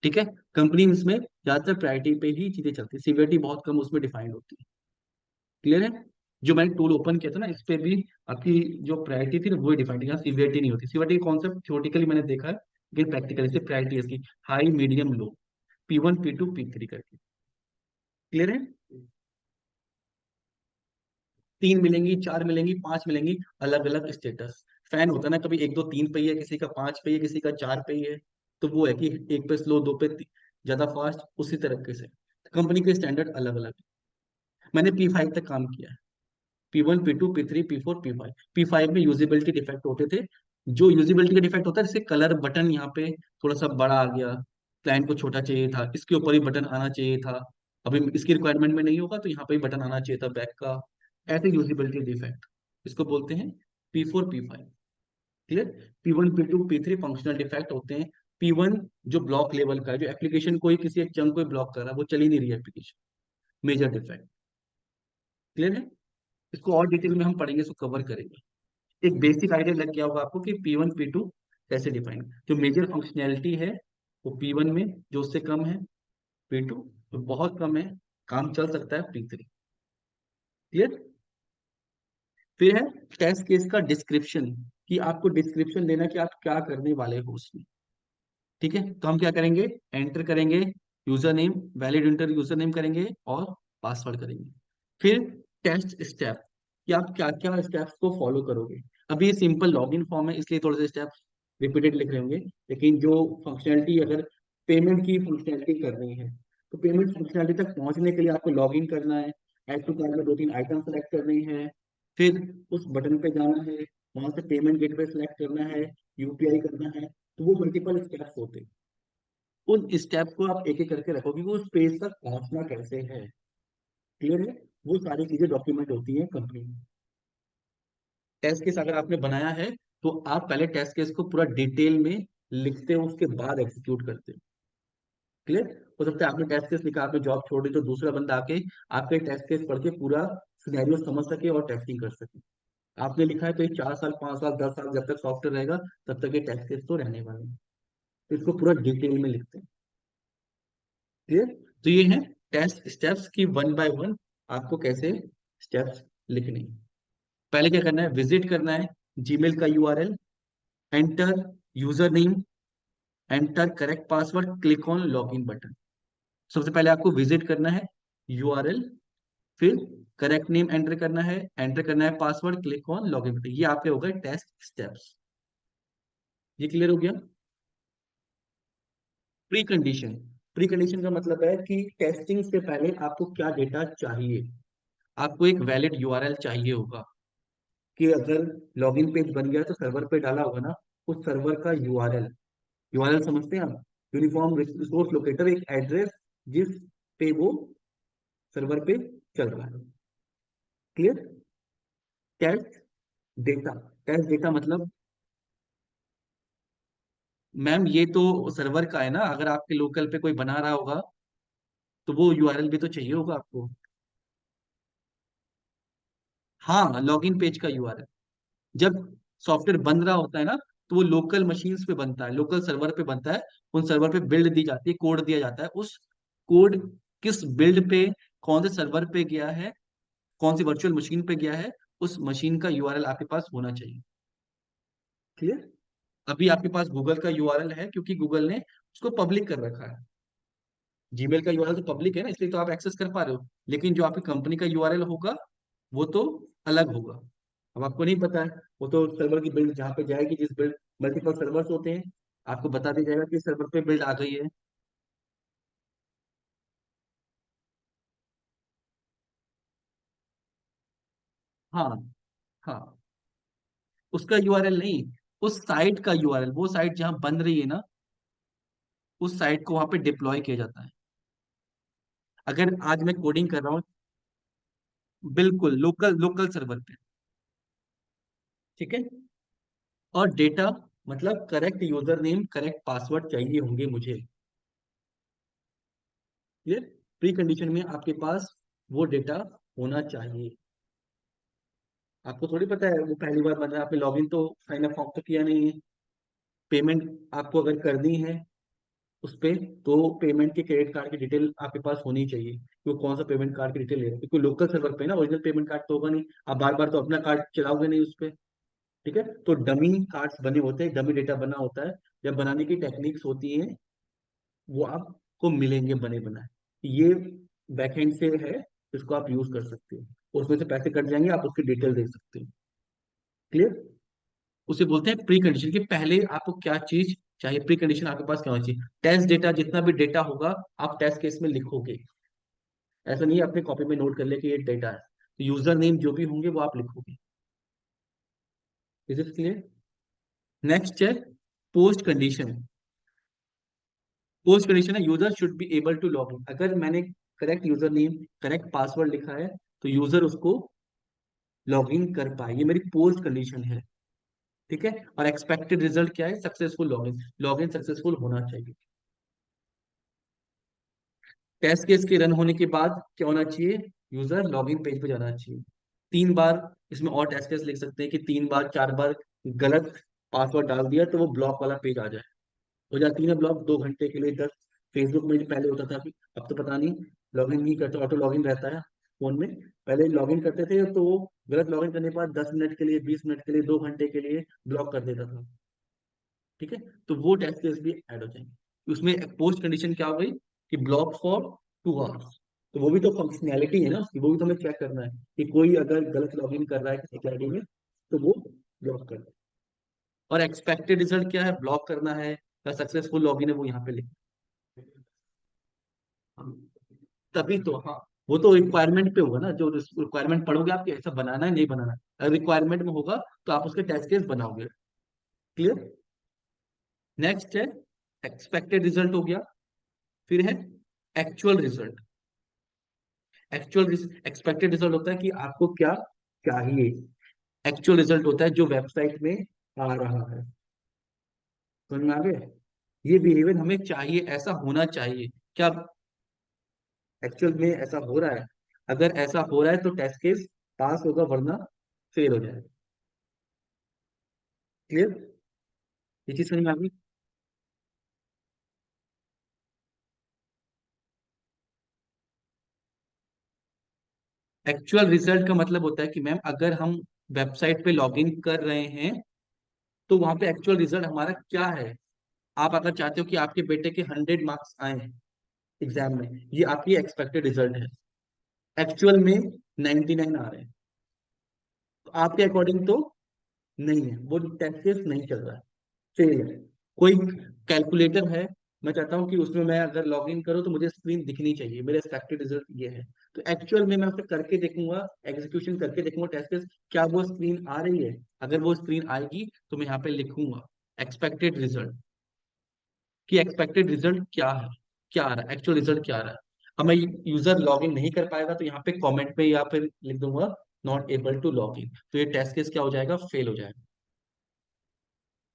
ठीक है। कंपनी में ज्यादातर प्रायोरिटी पे ही चीजें चलती है, सिवियरिटी बहुत कम उसमें डिफाइंड होती है। क्लियर है? जो मैंने टूल ओपन किया था ना, इस पे भी आपकी जो प्रायोरिटी थी ना वही डिफाइंड, यहाँ सीवियरिटी नहीं होती। सीवियरिटी कॉन्सेप्ट थ्योरेटिकली मैंने देखा है, लेकिन प्रैक्टिकली से प्रायोरिटी है इसकी हाई, मीडियम, लो, P1 P2 P3 करके। क्लियर है? तीन मिलेंगी, चार मिलेंगी, पांच मिलेंगी, अलग अलग स्टेटस। फैन होता है ना, कभी एक दो तीन पे ही है, किसी का पांच पे ही है, किसी का चार पे ही है। तो वो है कि एक पे स्लो, दो पे ज्यादा फास्ट, उसी तरीके से कंपनी के स्टैंडर्ड अलग अलग। मैंने P5 तक काम किया है। P1 P2 P3 P4 P5। P5 में यूजिबिलिटी डिफेक्ट होते थे। जो यूजिबिलिटी का डिफेक्ट होता है, जैसे कलर बटन यहाँ पे थोड़ा सा बड़ा आ गया, क्लाइंट को छोटा चाहिए था, इसके ऊपर ही बटन आना चाहिए था, अभी इसकी रिक्वायरमेंट में नहीं होगा तो यहाँ पे ही बटन आना चाहिए था बैक का। ऐसे यूजिबिलिटी डिफेक्ट, इसको बोलते हैं P4 P5। Clear? P1 P2 P3 functional defect होते हैं। P1 जो ब्लॉक लेवल का है, जो एप्लीकेशन कोई किसी एक चंक को ब्लॉक कर रहा है, वो चल ही नहीं रही एप्लीकेशन, मेजर डिफेक्ट। क्लियर है? इसको और डिटेल में हम पढ़ेंगे, इसको कवर करेंगे। एक बेसिक आइडिया लग गया होगा आपको कि P1 P2 कैसे डिफाइन। जो मेजर फंक्शनैलिटी है वो P1 में, जो उससे कम है P2, जो बहुत कम है, काम चल सकता है P3। क्लियर? फिर है टेस्ट केस का डिस्क्रिप्शन, कि आपको डिस्क्रिप्शन देना कि आप क्या करने वाले हो उसमें। ठीक है, तो हम क्या करेंगे? एंटर करेंगे user name, valid inter user name करेंगे और पासवर्ड करेंगे। फिर टेस्ट स्टेप, कि आप क्या क्या स्टेप्स को फॉलो करोगे। अभी ये सिंपल लॉगिन फॉर्म है, इसलिए थोड़े से स्टेप्स रिपीटेड लिख रहे होंगे, लेकिन जो फंक्शनैलिटी, अगर पेमेंट की फंक्शनैलिटी करनी है, तो पेमेंट फंक्शनैलिटी तक पहुंचने के लिए आपको लॉगिन करना है, ऐड टू कार्ट में दो तीन आइटम सेलेक्ट करने हैं, फिर उस बटन पे जाना है, वहां से पेमेंट गेटवे सेलेक्ट करना है, यूपीआई करना है। तो वो मल्टीपल स्टेप्स होते हैं। उन स्टेप को आप एक एक करके रखोगे कि उस पेज तक पहुंचना कैसे है। क्लियर है? वो सारी चीजें डॉक्यूमेंट होती हैं कंपनी में। टेस्ट केस अगर आपने बनाया है, तो आप पहले टेस्ट केस को पूरा डिटेल में लिखते हो, उसके बाद एग्जीक्यूट करते हो। क्लियर? हो सकता है आपने टेस्ट केस लिखा, आपने जॉब छोड़ दी, तो दूसरा बंदा आके आपके टेस्ट केस पढ़ के पूरा सिनेरियो समझ सके और टेस्टिंग कर सके। आपने लिखा है तो ये 4 साल, 5 साल, 10 साल जब तक सॉफ्टवेयर रहेगा, तब तक ये टेस्ट केस तो रहने वाले हैं। तो इसको पूरा डिटेल में लिखते हैं। क्लियर? तो ये है टेस्ट स्टेप्स की वन बाय वन आपको कैसे स्टेप्स लिखने हैं। पहले क्या करना है? विजिट करना है जीमेल का URL, enter user name, enter correct password, click on login button. सबसे पहले आपको विजिट करना है यूआरएल, फिर करेक्ट नेम एंटर करना है, एंटर करना है password, click on login button. ये आपके हो गए टेस्ट स्टेप्स। ये क्लियर हो गया? Pre condition. प्री कंडीशन का मतलब है कि टेस्टिंग से पहले आपको क्या डेटा चाहिए। आपको एक वैलिड यूआरएल चाहिए होगा, कि अगर लॉगिन पेज बन गया तो सर्वर पे डाला होगा ना, उस सर्वर का यूआरएल। यूआरएल समझते हैं आप? यूनिफॉर्म रिसोर्स लोकेटर, एक एड्रेस जिस पे वो सर्वर पे चल रहा है। Clear? Test data. Test data मतलब, मैम ये तो सर्वर का है ना, अगर आपके लोकल पे कोई बना रहा होगा तो वो यूआरएल भी तो चाहिए होगा आपको। हाँ, लॉगिन पेज का यूआरएल। जब सॉफ्टवेयर बन रहा होता है ना, तो वो लोकल मशीन्स पे बनता है, लोकल सर्वर पे बनता है। उन सर्वर पे बिल्ड दी जाती है, कोड दिया जाता है। उस कोड किस बिल्ड पे कौन से सर्वर पे गया है, कौन सी वर्चुअल मशीन पे गया है, उस मशीन का यूआरएल आपके पास होना चाहिए। क्लियर? अभी आपके पास गूगल का यूआरएल है क्योंकि गूगल ने उसको पब्लिक कर रखा है। जीमेल का यूआरएल तो पब्लिक है ना, इसलिए तो आप एक्सेस कर पा रहे हो। लेकिन जो आपकी कंपनी का यूआरएल होगा वो तो अलग होगा। अब आपको नहीं पता है, वो तो सर्वर की बिल्ड जहाँ पे जाएगी, जिस बिल्ड, मल्टीपल सर्वर्स होते हैं, आपको बता दिया जाएगा कि सर्वर पे बिल्ड आ गई है। हाँ। हाँ, उसका यूआरएल नहीं, उस साइट का यूआरएल, वो साइट जहाँ बन रही है ना, उस साइट को वहां पे डिप्लॉय किया जाता है। अगर आज मैं कोडिंग कर रहा हूँ, बिल्कुल लोकल लोकल सर्वर पे। ठीक है। और डेटा, मतलब correct user name, correct password चाहिए होंगे मुझे। क्लियर? प्री कंडीशन में आपके पास वो डेटा होना चाहिए। आपको थोड़ी पता है, वो पहली बार बना है, आपने लॉगिन तो, साइन अप फॉर्म तो किया नहीं है। पेमेंट आपको अगर करनी है उस पे, तो पेमेंट के क्रेडिट कार्ड की डिटेल आपके पास होनी चाहिए कि वो कौन सा पेमेंट कार्ड की डिटेल ले रहे हैं, क्योंकि लोकल सर्वर पे ना ओरिजिनल पेमेंट कार्ड तो होगा नहीं, आप बार बार तो अपना कार्ड चलाओगे नहीं उस पे। ठीक है, तो डमी कार्ड्स बने होते हैं, डमी डेटा बना होता है। जब बनाने की टेक्निक्स होती हैं, वो आपको मिलेंगे बने बनाए। ये बैकएंड से है, इसको आप यूज कर सकते हो, उसमें से पैसे कट जाएंगे, आप उसकी डिटेल देख सकते हो। क्लियर? उसे बोलते हैं प्री कंडीशन, कि पहले आपको क्या चीज चाहिए, प्री कंडीशन आपके पास क्या होना चाहिए। टेस्ट डेटा, जितना भी डेटा होगा आप टेस्ट केस में लिखोगे। ऐसा नहीं है अपने कॉपी में नोट कर ले कि ये डेटा है, तो यूजर नेम जो भी होंगे वो आप लिखोगे। Is it clear? नेक्स्ट है पोस्ट कंडीशन। पोस्ट कंडीशन है user should be able to log in. अगर मैंने correct user name, correct password लिखा है, तो यूजर उसको लॉग इन कर पाए, ये मेरी पोस्ट कंडीशन है। ठीक है। और एक्सपेक्टेड रिजल्ट क्या है? सक्सेसफुल लॉगिन, लॉगिन सक्सेसफुल होना चाहिए। टेस्ट केस के रन होने के बाद क्या होना चाहिए? यूजर लॉगिन पेज पे जाना चाहिए। 3 बार, इसमें और टेस्ट केस लिख सकते हैं कि 3 बार 4 बार गलत पासवर्ड डाल दिया तो वो ब्लॉक वाला पेज आ जाए। हो जाती है ना ब्लॉक 2 घंटे के लिए, 10। फेसबुक में जो पहले होता था, अब तो पता नहीं, लॉगिन नहीं करते, ऑटो लॉगिन रहता है फोन में। पहले लॉगिन करते थे तो वो गलत लॉगिन करने के बाद 10 मिनट के लिए, 20 मिनट के लिए, 2 घंटे के लिए ब्लॉक कर देता था। ठीक है, तो वो टेस्ट केस भी ऐड हो जाएंगे उसमें। पोस्ट कंडीशन क्या हो गई कि ब्लॉक फॉर 2 आवर्स, तो वो भी तो फंक्शनैलिटी है ना उसकी, वो भी तो हमें चेक करना है कि कोई अगर गलत लॉगिन कर रहा है किसी आईडी में, तो वो ब्लॉक कर दे। और एक्सपेक्टेड रिजल्ट क्या है? ब्लॉक करना है या सक्सेसफुल लॉगिन है, वो यहाँ पे लिख। तभी तो, हाँ, वो तो रिक्वायरमेंट पे होगा ना, जो रिक्वायरमेंट पढ़ोगे आपके, ऐसा बनाना है नहीं बनाना है। अगर रिक्वायरमेंट में होगा तो आप उसके टेस्ट केस बनाओगे। क्लियर? नेक्स्ट है एक्सपेक्टेड रिजल्ट, हो गया। फिर है actual result. Actual expected result होता है कि आपको क्या चाहिए। एक्चुअल रिजल्ट होता है जो वेबसाइट में आ रहा है। समझ में आ गया? ये बिहेवियर हमें चाहिए, ऐसा होना चाहिए। क्या एक्चुअल में ऐसा हो रहा है? अगर ऐसा हो रहा है तो टेस्ट केस पास होगा, वरना फेल हो जाएगा। क्लियर? ये चीज समझ में आ गई? एक्चुअल रिजल्ट का मतलब होता है कि मैम, अगर हम वेबसाइट पे लॉगिन कर रहे हैं तो वहां पे एक्चुअल रिजल्ट हमारा क्या है। आप अगर चाहते हो कि आपके बेटे के 100 मार्क्स आए एग्जाम में, ये आपकी एक्सपेक्टेड रिजल्ट है। एक्चुअल में 99 आ रहे हैं, तो आपके अकॉर्डिंग तो नहीं है, वो टेस्ट केस नहीं चल रहा है, फेल है। कोई कैलकुलेटर है, मैं चाहता हूँ कि उसमें मैं अगर लॉग इन करूँ तो मुझे स्क्रीन दिखनी चाहिए, मेरा एक्सपेक्टेड रिजल्ट ये है। तो एक्चुअल में मैं उसे करके देखूंगा, एग्जीक्यूशन करके देखूंगा टेस्ट केस, क्या वो स्क्रीन आ रही है। अगर वो स्क्रीन आएगी तो मैं यहाँ पे लिखूंगा एक्सपेक्टेड रिजल्ट, कि एक्सपेक्टेड रिजल्ट क्या है, क्या आ रहा है, एक्चुअल रिजल्ट क्या आ रहा है। अब मैं, यूजर लॉग इन नहीं कर पाएगा तो यहाँ पे कमेंट पे या फिर लिख दूंगा not able to log in, तो ये टेस्ट केस क्या हो जाएगा? फेल हो जाएगा।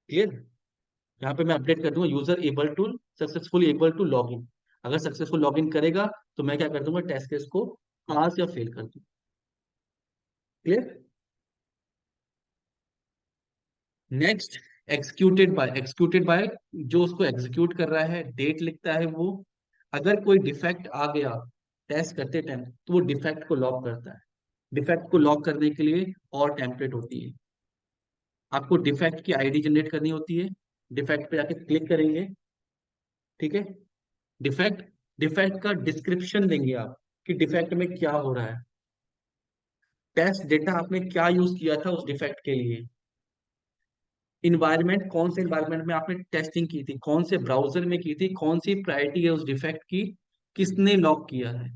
क्लियर? यहाँ पे मैं अपडेट कर दूंगा user able to, successfully able to log in. अगर सक्सेसफुल लॉग इन करेगा तो मैं क्या कर दूंगा? टेस्ट केस को पास या फेल कर दूंगा। क्लियर? नेक्स्ट, एक्सिक्यूटेड बाय, जो उसको एग्जीक्यूट कर रहा है, डेट लिखता है वो। अगर कोई डिफेक्ट आ गया टेस्ट करते टाइम तो वो डिफेक्ट को लॉक करता है। डिफेक्ट को लॉक करने के लिए और टेम्पलेट होती है। आपको डिफेक्ट की आईडी जनरेट करनी होती है, डिफेक्ट पे जाके क्लिक करेंगे, ठीक है। डिफेक्ट डिफेक्ट का डिस्क्रिप्शन देंगे आप कि डिफेक्ट में क्या हो रहा है, टेस्ट डेटा आपने क्या यूज किया था उस डिफेक्ट के लिए, इन्वायरमेंट कौन से इन्वायरमेंट में आपने टेस्टिंग की थी, कौन से ब्राउजर में की थी, कौन सी प्रायोरिटी है उस डिफेक्ट की, किसने लॉक किया है।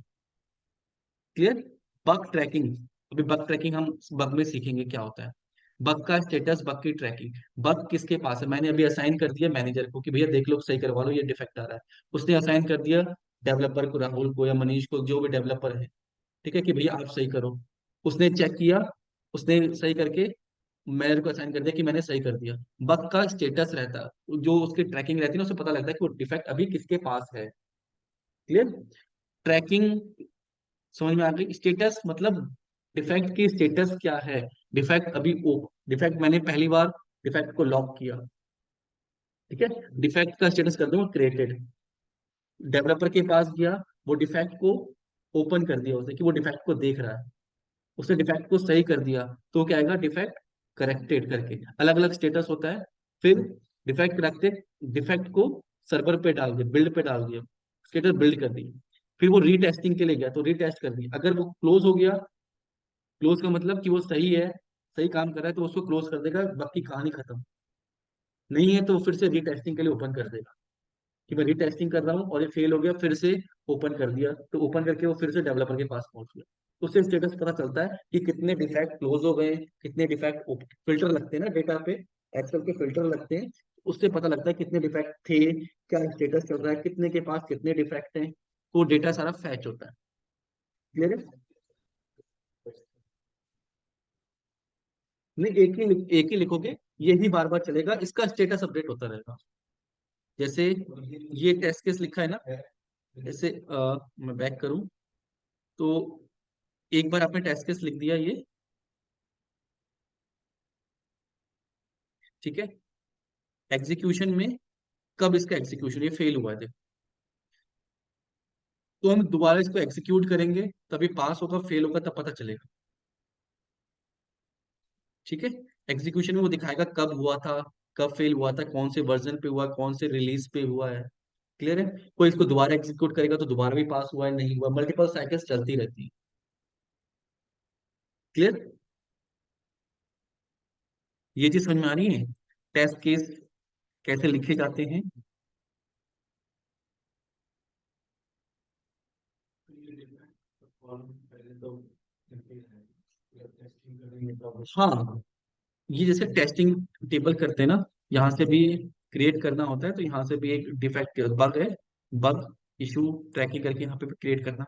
क्लियर। बग ट्रैकिंग, अभी बग ट्रैकिंग हम बग में सीखेंगे क्या होता है। बग का स्टेटस, बग की ट्रैकिंग, बग किसके पास है, मैंने अभी असाइन कर दिया मैनेजर को कि भैया देख लो सही करवा लो ये डिफेक्ट आ रहा है। उसने असाइन कर दिया डेवलपर को, राहुल को या मनीष को, जो भी डेवलपर है, ठीक है, कि भैया आप सही करो। उसने चेक किया, उसने सही करके मैनेजर को असाइन कर दिया कि मैंने सही कर दिया। बग का स्टेटस रहता है, जो उसकी ट्रैकिंग रहती है ना, उससे पता लगता है कि वो डिफेक्ट अभी किसके पास है। क्लियर। ट्रैकिंग समझ में आ गई। स्टेटस मतलब डिफेक्ट की स्टेटस क्या है, डिफेक्ट अभी ओ डिफेक्ट मैंने पहली बार डिफेक्ट को लॉक किया, ठीक है, डिफेक्ट का स्टेटस कर दूंगा क्रिएटेड। डेवलपर के पास गया, वो डिफेक्ट को ओपन कर दिया उसने कि वो डिफेक्ट को देख रहा है, उसने डिफेक्ट को सही कर दिया, तो क्या आएगा, डिफेक्ट करेक्टेड करके अलग अलग स्टेटस होता है। फिर डिफेक्ट करेक्टेड, डिफेक्ट को सर्वर पे डाल दिया, बिल्ड पे डाल दिया, स्टेटस बिल्ड कर दी। फिर वो रीटेस्टिंग के लिए गया तो रीटेस्ट कर दिया, अगर वो क्लोज हो गया, क्लोज का मतलब कि वो सही है, सही काम कर रहा है, तो उसको क्लोज कर देगा, बाकी कहानी खत्म। नहीं है तो फिर से रीटेस्टिंग के लिए ओपन कर देगा कि मैं रीटेस्टिंग कर रहा हूँ और ये फेल हो गया, फिर से ओपन कर दिया, तो ओपन करके वो फिर से डेवलपर के पास पहुंच गया। तो उससे स्टेटस पता चलता है कि कितने डिफेक्ट क्लोज हो गए, कितने डिफेक्ट, फिल्टर लगते हैं ना डेटा पे, एक्सेल के फिल्टर लगते हैं, उससे पता लगता है कितने डिफेक्ट थे, क्या स्टेटस चल रहा है, कितने के पास कितने डिफेक्ट हैं, तो डेटा सारा फैच होता है। क्लियर है। नहीं, एक ही लिखोगे, ये ही बार बार चलेगा, इसका स्टेटस अपडेट होता रहेगा। जैसे ये टेस्ट केस लिखा है ना, जैसे मैं बैक करूं तो एक बार आपने टेस्ट केस लिख दिया ये, ठीक है, एग्जीक्यूशन में कब इसका एग्जीक्यूशन ये फेल हुआ है देखो, तो हम दोबारा इसको एग्जीक्यूट करेंगे, तभी पास होगा, फेल होगा तब पता चलेगा। ठीक है। एग्जीक्यूशन में वो दिखाएगा कब हुआ था, कब फेल हुआ था, कौन से वर्जन पे हुआ, कौन से रिलीज पे हुआ है। क्लियर है। कोई इसको दोबारा एग्जीक्यूट करेगा तो दोबारा भी पास हुआ है नहीं हुआ, मल्टीपल साइकिल्स चलती रहती है। क्लियर। ये चीज समझ में आ रही है, टेस्ट केस कैसे लिखे जाते हैं। हाँ, ये जैसे टेस्टिंग टेबल करते हैं ना, यहाँ से भी क्रिएट करना होता है, तो यहाँ से भी एक डिफेक्ट बग है, बग इशू ट्रैकिंग करके यहाँ पे क्रिएट करना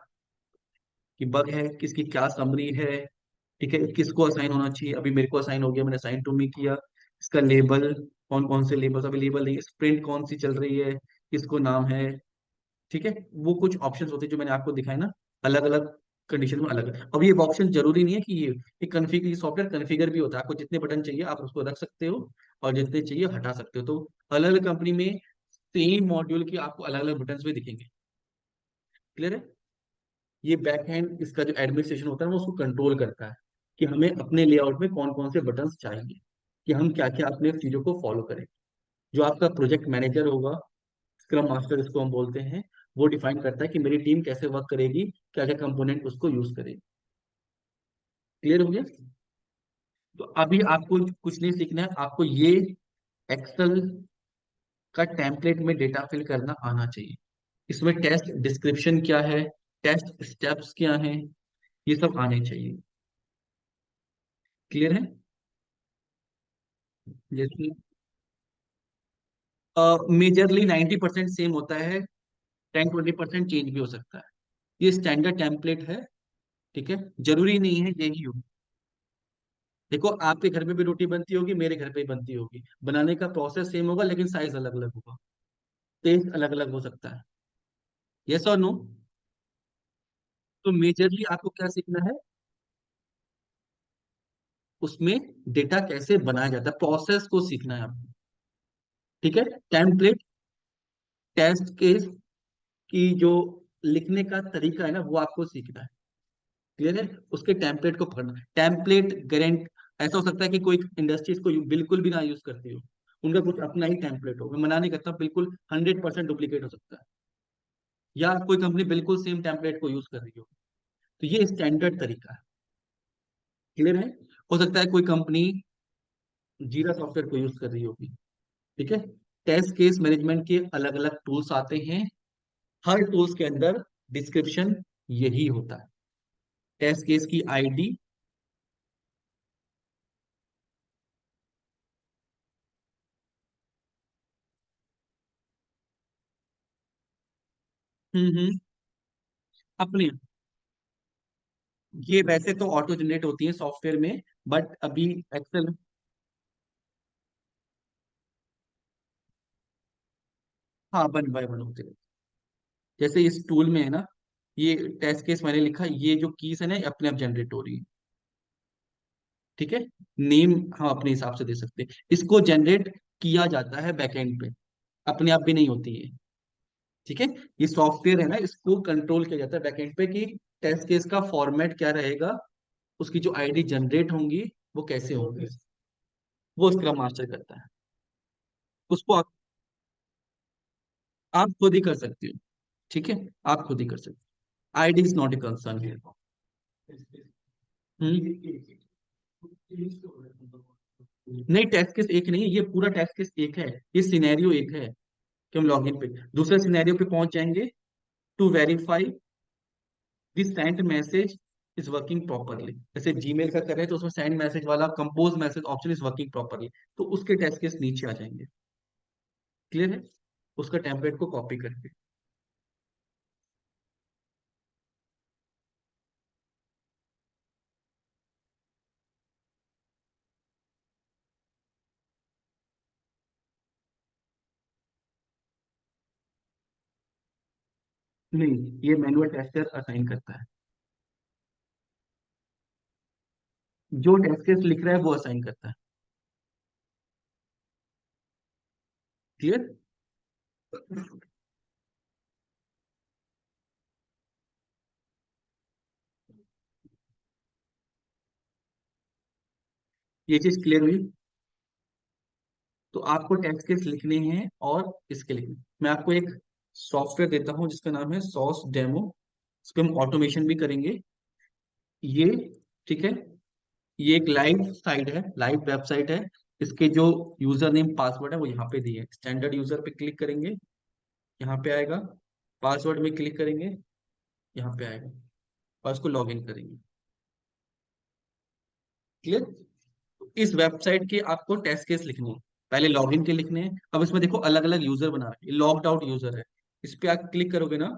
कि बग है, किसकी क्या समरी है, ठीक है, किसको असाइन होना चाहिए, अभी मेरे को असाइन हो गया, मैंने असाइन टू मी किया। इसका लेबल, कौन कौन से लेबल, अभी लेबल नहीं, स्प्रिंट कौन सी चल रही है, किसको नाम है, ठीक है। वो कुछ ऑप्शंस होते हैं जो मैंने आपको दिखाए ना, अलग अलग कंडीशन में अलग है। अब ये ऑप्शन जरूरी नहीं है कि ये कन्फिगर, सॉफ्टवेयर कन्फिगर भी होता है, आपको जितने बटन चाहिए आप उसको रख सकते हो और जितने चाहिए हटा सकते हो, तो अलग अलग कंपनी में सेम मॉड्यूल की आपको अलग अलग बटन भी दिखेंगे। क्लियर है। ये बैक हैंड इसका जो एडमिनिस्ट्रेशन होता है वो उसको कंट्रोल करता है कि हमें अपने लेआउट में कौन कौन से बटन्स चाहिए, कि हम क्या क्या अपने चीजों को फॉलो करें। जो आपका प्रोजेक्ट मैनेजर होगा, स्क्रम मास्टर इसको हम बोलते हैं, वो डिफाइन करता है कि मेरी टीम कैसे वर्क करेगी, क्या क्या कंपोनेंट उसको यूज करेगी। क्लियर हो गया। तो अभी आपको कुछ नहीं सीखना है, आपको ये एक्सेल का टेम्पलेट में डेटा फिल करना आना चाहिए। इसमें टेस्ट डिस्क्रिप्शन क्या है, टेस्ट स्टेप्स क्या हैं, ये सब आने चाहिए। क्लियर है। जैसे मेजरली 90% सेम होता है, 10-20% चेंज भी हो सकता है। ये स्टैंडर्ड टेम्पलेट है, ठीक है, जरूरी नहीं है यही हो। देखो आपके घर में भी रोटी बनती होगी, मेरे घर पे भी बनती होगी, बनाने का प्रोसेस सेम होगा लेकिन साइज अलग अलग होगा, टेस्ट अलग अलग हो सकता है। यस और नो। तो मेजरली आपको क्या सीखना है, उसमें डेटा कैसे बनाया जाता है, प्रोसेस को सीखना है आपको। ठीक है। टेम्पलेट, टेस्ट केस की जो लिखने का तरीका है ना, वो आपको सीखना है। क्लियर है? उसके टेम्पलेट को पकड़ना, टेम्पलेट गारंट, ऐसा हो सकता है कि कोई इंडस्ट्री इसको बिल्कुल भी ना यूज करती हो, उनका कुछ अपना ही टेम्पलेट हो, मैं मना नहीं करता, बिल्कुल 100% डुप्लीकेट हो सकता है, या कोई कंपनी बिल्कुल सेम टेम्पलेट को यूज कर रही हो। तो ये स्टैंडर्ड तरीका है। क्लियर है? हो सकता है कोई कंपनी जीरा सॉफ्टवेयर को यूज कर रही होगी। ठीक है? टेस्ट केस मैनेजमेंट के अलग अलग टूल्स आते हैं, हर टूल्स के अंदर डिस्क्रिप्शन यही होता है, टेस्ट केस की आईडी। हम्म। अपनी, ये वैसे तो ऑटो जनरेट होती है सॉफ्टवेयर में, बट अभी एक्सेल, हाँ 1 बाय 1 होते हैं। जैसे इस टूल में है ना, ये टेस्ट केस मैंने लिखा, ये जो कीज है ना ये अपने आप जनरेट हो रही है। ठीक है? नेम हम अपने हिसाब से दे सकते हैं, इसको जनरेट किया जाता है बैकएंड पे, अपने आप भी नहीं होती है। ठीक है? ये सॉफ्टवेयर है ना, इसको कंट्रोल किया जाता है बैकएंड पे कि टेस्ट केस का फॉर्मेट क्या रहेगा, उसकी जो आईडी जनरेट होंगी वो कैसे होंगी, वो स्क्रम मास्टर करता है। उसको आप खुद ही कर सकते हो। ठीक है? आप खुद ही कर सकते हो, ID is not a concern here. नहीं, टेस्ट केस एक नहीं है, ये पूरा टेस्ट केस एक है, ये सिनेरियो एक है कि हम लॉगिन पे दूसरे सिनेरियो पे पहुंच जाएंगे, to verify this send message is working properly. जैसे जीमेल का कर रहे हैं तो उसमें सेंड मैसेज वाला compose message option is working properly, तो उसके टेस्ट केस नीचे आ जाएंगे। क्लियर है? उसका टेम्पलेट को कॉपी करके। नहीं, ये मैनुअल टेस्टर असाइन करता है, जो टेस्ट केस लिख रहा है वो असाइन करता है। क्लियर? ये चीज क्लियर हुई? तो आपको टेस्ट केस लिखने हैं और इसके लिखने, मैं आपको एक सॉफ्टवेयर देता हूँ जिसका नाम है सॉस डेमो, इस पे हम ऑटोमेशन भी करेंगे। ये, ठीक है, ये एक लाइव साइट है, लाइव वेबसाइट है। इसके जो यूजर नेम पासवर्ड है वो यहाँ पे दिए है, स्टैंडर्ड यूजर पे क्लिक करेंगे, यहाँ पे आएगा, पासवर्ड में क्लिक करेंगे, यहाँ पे आएगा, और इसको लॉग इन करेंगे। क्लियर? इस वेबसाइट के आपको टेस्ट केस लिखने हैं, पहले लॉगिन के लिखने हैं। अब इसमें देखो अलग अलग यूजर बना रखे हैं, लॉग्ड आउट यूजर है, इस पे आप क्लिक करोगे ना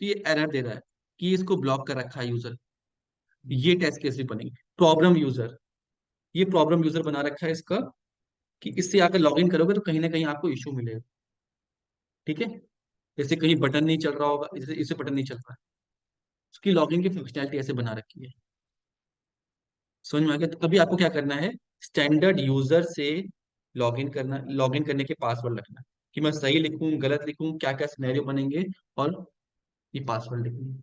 तो ये एरर दे रहा है कि इसको ब्लॉक कर रखा है यूजर। ये टेस्ट केस भी बनेंगे। प्रॉब्लम यूजर, ये प्रॉब्लम यूजर बना रखा है इसका, कि इससे आकर लॉगिन करोगे तो कहीं ना कहीं आपको इशू मिलेगा। ठीक है? जैसे कहीं बटन नहीं चल रहा होगा, जैसे इसे बटन नहीं चल रहा है, उसकी लॉगिन की फंक्शनैलिटी ऐसे बना रखी है। समझ में आ गया? तो अभी आपको क्या करना है, स्टैंडर्ड यूजर से लॉगिन करना, लॉगिन करने के पासवर्ड लिखना, कि मैं सही लिखूं गलत लिखूं, क्या क्या सिनेरियो बनेंगे, और ये पासवर्ड लिखना।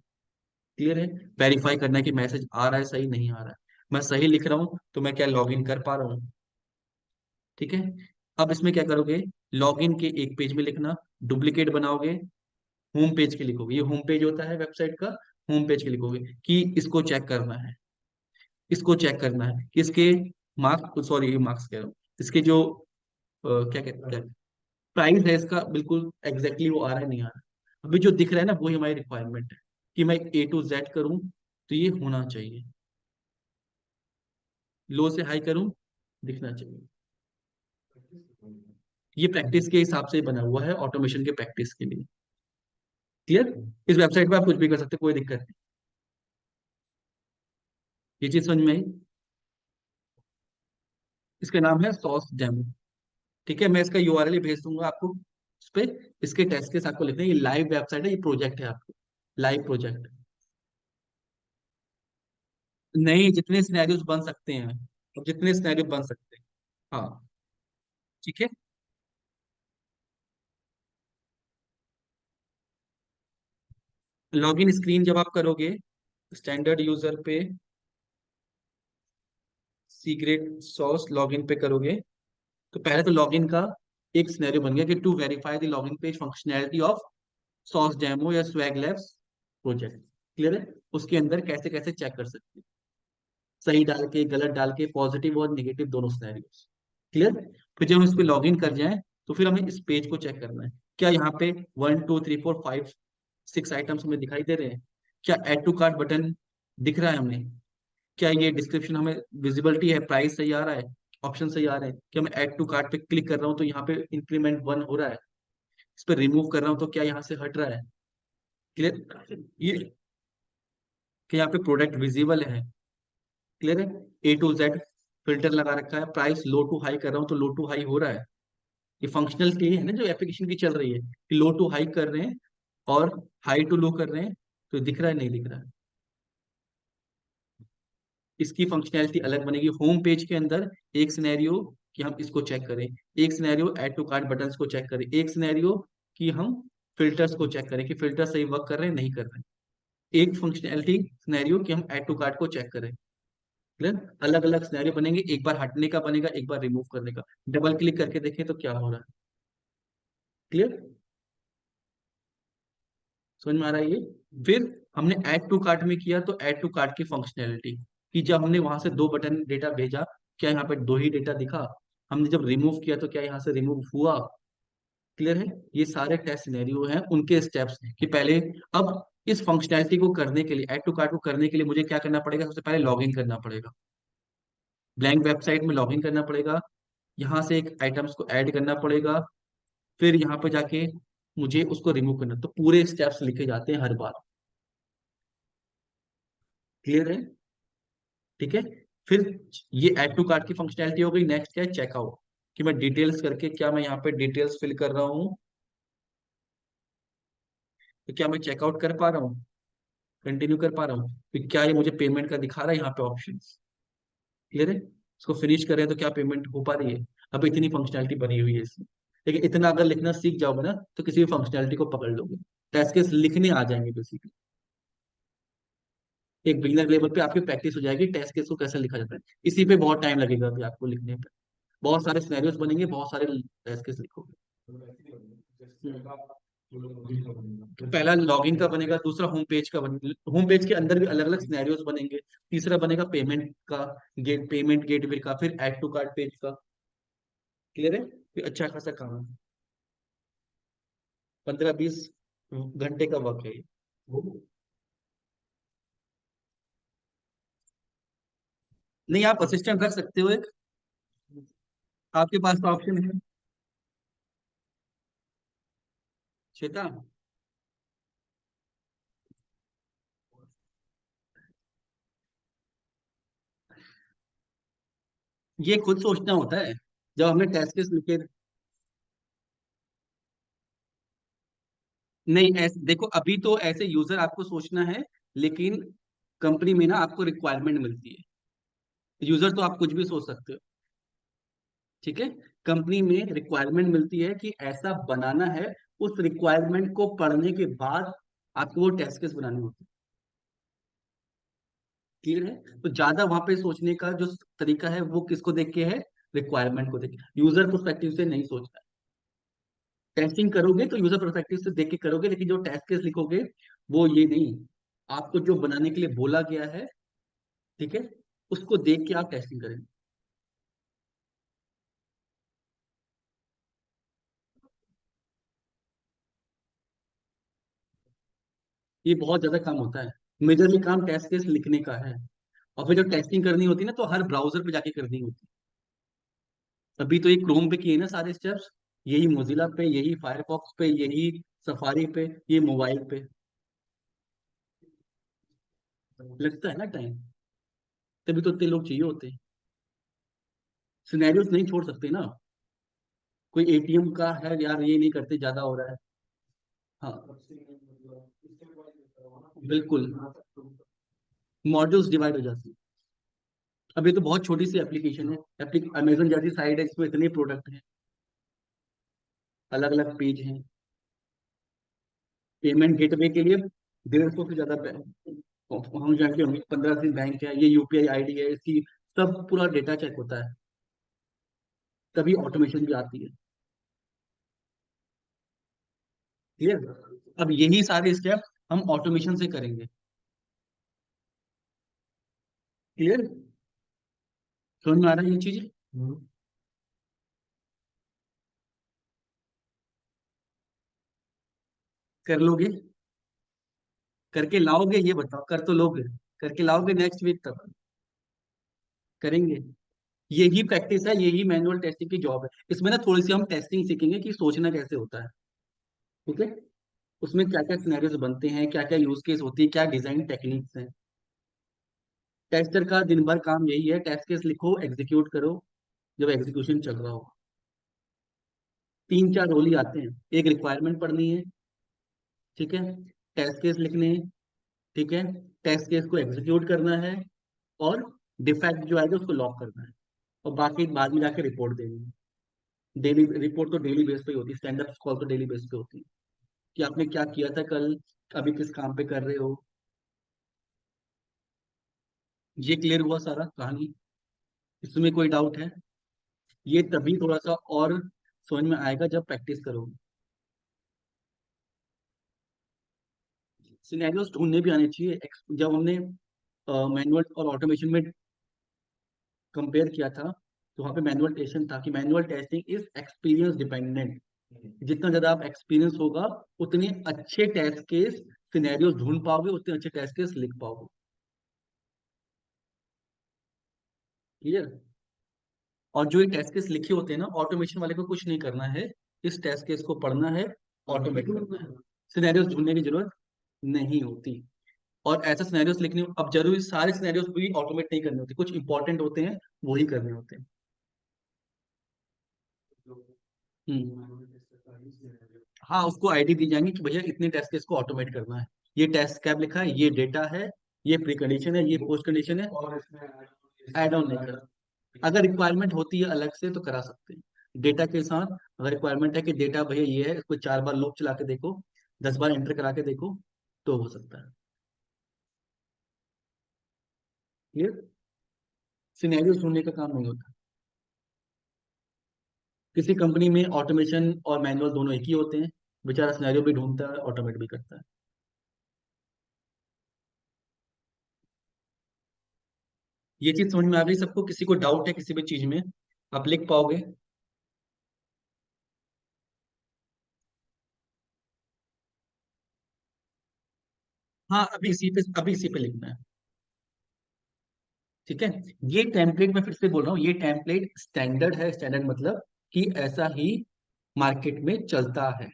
क्लियर है? वेरीफाई करना है कि मैसेज आ रहा है सही, नहीं आ रहा है, मैं सही लिख रहा हूं तो मैं क्या लॉगिन कर पा रहा हूँ। ठीक है? अब इसमें क्या करोगे, लॉगिन के एक पेज में लिखना, डुप्लीकेट बनाओगे, होम पेज के लिखोगे, ये होम पेज होता है वेबसाइट का, होम पेज के लिखोगे कि इसको चेक करना है, इसको चेक करना है कि इसके मार्क्स, सॉरी मार्क्स कह रहा हूँ, इसके जो क्या कहते हैं, प्राइस है इसका बिल्कुल एग्जैक्टली वो आ रहा है नहीं आ रहा है। अभी जो दिख रहा है ना वही हमारी रिक्वायरमेंट है, कि मैं A to Z करूं तो ये होना चाहिए, लो से हाई करूं दिखना चाहिए। ये प्रैक्टिस के हिसाब से बना हुआ है, ऑटोमेशन के प्रैक्टिस के लिए। क्लियर? इस वेबसाइट पे आप कुछ भी कर सकते हो, कोई दिक्कत नहीं। ये चीज समझ में आई? इसका नाम है सॉस डेमो। ठीक है, मैं इसका यूआरएल भेज दूंगा आपको, उस पे इसके टेस्ट केस आपको लिखना है। ये लाइव वेबसाइट है, ये प्रोजेक्ट है आपको, लाइव प्रोजेक्ट। नहीं, जितने सिनेरियोस बन सकते हैं, अब जितने सिनेरियो बन सकते हैं। हाँ। ठीक है? लॉगिन स्क्रीन जब आप करोगे स्टैंडर्ड यूजर पे सीक्रेट सॉस लॉगिन पे करोगे, तो पहले तो लॉगिन का एक सिनेरियो बन गया कि to verify the login page functionality of sauce demo या स्वैग लैब्स प्रोजेक्ट। क्लियर है? उसके अंदर कैसे कैसे चेक कर सकते हैं, सही डाल के गलत डाल के, पॉजिटिव और निगेटिव दोनों सिनेरियोस। क्लियर? फिर जब हम इस पे लॉग इन कर जाएं तो फिर हमें इस पेज को चेक करना है, क्या यहाँ पे 1 2 3 4 5 6 आइटम्स हमें दिखाई दे रहे हैं? क्या एड टू कार्ट बटन दिख रहा है हमें? क्या ये डिस्क्रिप्शन हमें विजिबिलिटी है, प्राइस सही आ रहा है, ऑप्शन सही आ रहे हैं? क्या मैं ऐड टू कार्ट पे क्लिक कर रहा हूँ तो यहाँ पे इंक्रीमेंट 1 हो रहा है, इस पर रिमूव कर रहा हूँ तो क्या यहाँ से हट रहा है? क्लियर? ये कि यहाँ पे प्रोडक्ट विजिबल है। क्लियर है? A to Z फिल्टर लगा रखा है, प्राइस लो टू हाई कर रहा हूँ तो लो टू हाई हो रहा है। ये फंक्शनलिटी है ना जो एप्लीकेशन की चल रही है कि लो टू हाई कर रहे हैं और हाई टू लो कर रहे हैं, तो दिख रहा है नहीं दिख रहा है? इसकी फंक्शनैलिटी अलग बनेगी होम पेज के अंदर। एक सिनेरियो कि हम इसको चेक करें, एक scenario add to cart buttons को चेक करें, एक सिनेरियो कि हम फिल्टर्स को चेक करें कि फिल्टर सही वर्क कर रहे हैं नहीं कर रहे हैं, एक फंक्शनैलिटी सिनेरियो कि हम ऐड टू कार्ट को चेक करें। क्लियर? अलग अलग सिनेरियो बनेंगे, एक बार हटने का बनेगा, एक बार रिमूव करने का। डबल क्लिक करके देखें तो क्या हो रहा है? क्लियर? समझ में आ रहा है ये? फिर हमने ऐड टू कार्ट में किया तो ऐड टू कार्ट की फंक्शनैलिटी कि जब हमने वहां से 2 बटन डेटा भेजा, क्या यहाँ पे 2 ही डेटा दिखा? हमने जब रिमूव किया तो क्या यहाँ से रिमूव हुआ? क्लियर है? ये सारे टेस्ट सिनेरियो हैं, उनके स्टेप्स कि पहले, अब इस फंक्शनैलिटी को करने के लिए, ऐड टू कार्ट को करने के लिए मुझे क्या करना पड़ेगा? सबसे पहले लॉग इन करना पड़ेगा, ब्लैंक वेबसाइट में लॉग इन करना पड़ेगा, यहाँ से एक आइटम्स को ऐड करना पड़ेगा, फिर यहाँ पे जाके मुझे उसको रिमूव करना। तो पूरे स्टेप्स लिखे जाते हैं हर बार। क्लियर है? ठीक है? फिर ये ऐड टू कार्ट की फंक्शनैलिटी हो गई। नेक्स्ट क्या है? चेकआउट, कि मैं डिटेल्स करके, क्या मैं यहाँ पे डिटेल्स फिल कर रहा हूँ तो क्या मैं चेकआउट कर पा रहा हूँ, कंटिन्यू कर पा रहा हूँ? फिर क्या ये मुझे पेमेंट का दिखा रहा है यहाँ पे ऑप्शन? क्लियर है? इसको फिनिश कर रहे हैं तो क्या पेमेंट हो पा रही है? अब इतनी फंक्शनैलिटी बनी हुई है इसमें। लेकिन इतना अगर लिखना सीख जाओगे ना तो किसी भी फंक्शनैलिटी को पकड़ लोगे, टेस्ट केस लिखने आ जाएंगे बेसिकली। एक बिगिनर लेवल पे आपकी प्रैक्टिस हो जाएगी टेस्ट केस को कैसे लिखा जाता है। इसी पे बहुत टाइम लगेगा अभी आपको लिखने पे, बहुत सारे सिनेरियोस बनेंगे, बहुत सारे टेस्ट केस लिखोगे। तो पहला लॉगिन का बनेगा, दूसरा होम पेज का बनेगा, होम पेज के अंदर भी अलग अलग सिनेरियोस बनेंगे, तीसरा बनेगा पेमेंट का, पेमेंट गेटवे का, फिर ऐड टू कार्ट पेज का। क्लियर है? फिर अच्छा खासा काम है, 15 20 घंटे का वर्क है ये। नहीं, आप असिस्टेंट रख सकते हो एक, आपके पास तो ऑप्शन है। श्वेता, ये खुद सोचना होता है जब हमने टेस्ट केस लिखे। नहीं, ऐसे देखो, अभी तो ऐसे यूजर आपको सोचना है, लेकिन कंपनी में ना आपको रिक्वायरमेंट मिलती है। यूजर तो आप कुछ भी सोच सकते हो। ठीक है? कंपनी में रिक्वायरमेंट मिलती है कि ऐसा बनाना है, उस रिक्वायरमेंट को पढ़ने के बाद आपको वो टेस्ट केस बनाने होते हैं। क्लियर है? तो ज्यादा वहां पे सोचने का जो तरीका है वो किसको देख के है? रिक्वायरमेंट को देख के। यूजर परस्पेक्टिव से नहीं सोचना है। टेस्टिंग करोगे तो यूजर परस्पेक्टिव से देख के करोगे, लेकिन जो टेस्ट केस लिखोगे वो ये नहीं, आपको जो बनाने के लिए बोला गया है, ठीक है, उसको देख के आप टेस्टिंग करेंगे। ये बहुत ज्यादा काम होता है। मेजरली काम टेस्ट केस लिखने का है, और फिर जब टेस्टिंग करनी होती है ना तो हर ब्राउजर पे जाके करनी होती है। अभी तो ये क्रोम पे किए ना सारे स्टेप्स, यही मोजिला पे, यही फायरफॉक्स पे, यही सफारी पे, ये मोबाइल पे। लगता है ना टाइम, तभी तो इतने लोग चाहिए होते हैं। सिनेरियोस नहीं छोड़ सकते ना। कोई एटीएम का है यार, ये नहीं करते, ज्यादा हो रहा है। हाँ, बिल्कुल, मॉड्यूल्स डिवाइड हो जाती है। अब ये तो बहुत छोटी सी एप्लीकेशन है, अमेजन जैसी साइट है जिसमें इतने प्रोडक्ट हैं, अलग अलग पेज हैं। पेमेंट गेटवे के लिए 150 से ज्यादा बैंक हम जानते होंगे, 15 से बैंक है, ये यूपीआई आईडी है इसकी, सब पूरा डेटा चेक होता है, तभी ऑटोमेशन भी आती है। क्लियर। अब यही सारे स्टेप हम ऑटोमेशन से करेंगे। क्लियर। समझ में आ रहा है ये चीज? कर लोगे? करके लाओगे ये बताओ, कर तो लोगे? करके लाओगे नेक्स्ट वीक तक? करेंगे। यही प्रैक्टिस है, यही मैनुअल टेस्टिंग की जॉब है। इसमें ना थोड़ी सी हम टेस्टिंग सीखेंगे कि सोचना कैसे होता है। ठीक है। उसमें क्या क्या सिनेरियोज बनते हैं, क्या क्या यूज केस होती है, क्या डिजाइन टेक्निक्स हैं। टेस्टर का दिन भर काम यही है, टेस्ट केस लिखो, एग्जीक्यूट करो जब एग्जीक्यूशन चल रहा हो। 3 4 रोल ही आते हैं। एक रिक्वायरमेंट पढ़नी है, ठीक है, टेस्ट केस लिखने हैं, ठीक है, टेस्ट केस को एग्जीक्यूट करना है, और डिफेक्ट जो आएगा उसको लॉक करना है, और बाकी बाद में जाके रिपोर्ट देनी है। डेली रिपोर्ट तो डेली बेस पे ही होती है, स्टैंड अप कॉल तो डेली बेस पे होती है, कि आपने क्या किया था कल, अभी किस काम पे कर रहे हो। ये क्लियर हुआ सारा कहानी? इसमें कोई डाउट है? ये तभी थोड़ा सा और समझ में आएगा जब प्रैक्टिस करोगे। सिनेरियोस ढूंढने भी आने चाहिए। जब हमने मैनुअल और ऑटोमेशन में कंपेयर किया था, तो वहाँ पे मैनुअल टेस्टिंग था कि manual testing is experience dependent. जितना ज्यादा आप एक्सपीरियंस होगा, उतने अच्छे टेस्ट केस सिनेरियोस ढूंढ पाओगे, उतने अच्छे टेस्ट केस लिख पाओगे। क्लियर। और जो ये टेस्ट केस लिखे होते हैं ना, ऑटोमेशन वाले को कुछ नहीं करना है, इस टेस्ट केस को पढ़ना है, ऑटोमेट करना है, सिनेरियोस ढूंढने की जरूरत नहीं होती। और ऐसा सिनेरियोस लिखने, अब जरूरी सारे सिनेरियोस भी ऑटोमेट नहीं करने होते, कुछ इंपॉर्टेंट होते हैं, वही करने होते हैं। हम्म। हाँ, उसको आईडी दी जाएंगी कि भैया इतने टेस्ट केस को ऑटोमेट करना है, ये टेस्ट कैब लिखा है, ये डेटा है, ये प्री कंडीशन है, ये पोस्ट कंडीशन है, ऐड ऑन नहीं कर। अगर रिक्वायरमेंट होती है अलग से तो करा सकते हैं डेटा के साथ। अगर रिक्वायरमेंट है कि डेटा भैया ये है, इसको 4 बार लूप चला के देखो, 10 बार एंटर करा के देखो, तो हो सकता है। क्लियर। सिनेरियो ढूंढने का काम नहीं होता। किसी कंपनी में ऑटोमेशन और मैनुअल दोनों एक ही होते हैं, बेचारा सिनेरियो भी ढूंढता है, ऑटोमेट भी करता है। ये चीज समझ में आ गई सबको? किसी को डाउट है किसी भी चीज में? आप लिख पाओगे? हाँ, अभी इसी पे लिखना है। ठीक है। ये टेम्पलेट मैं फिर से बोल रहा हूँ, ये टेम्पलेट स्टैंडर्ड है। स्टैंडर्ड मतलब कि ऐसा ही मार्केट में चलता है।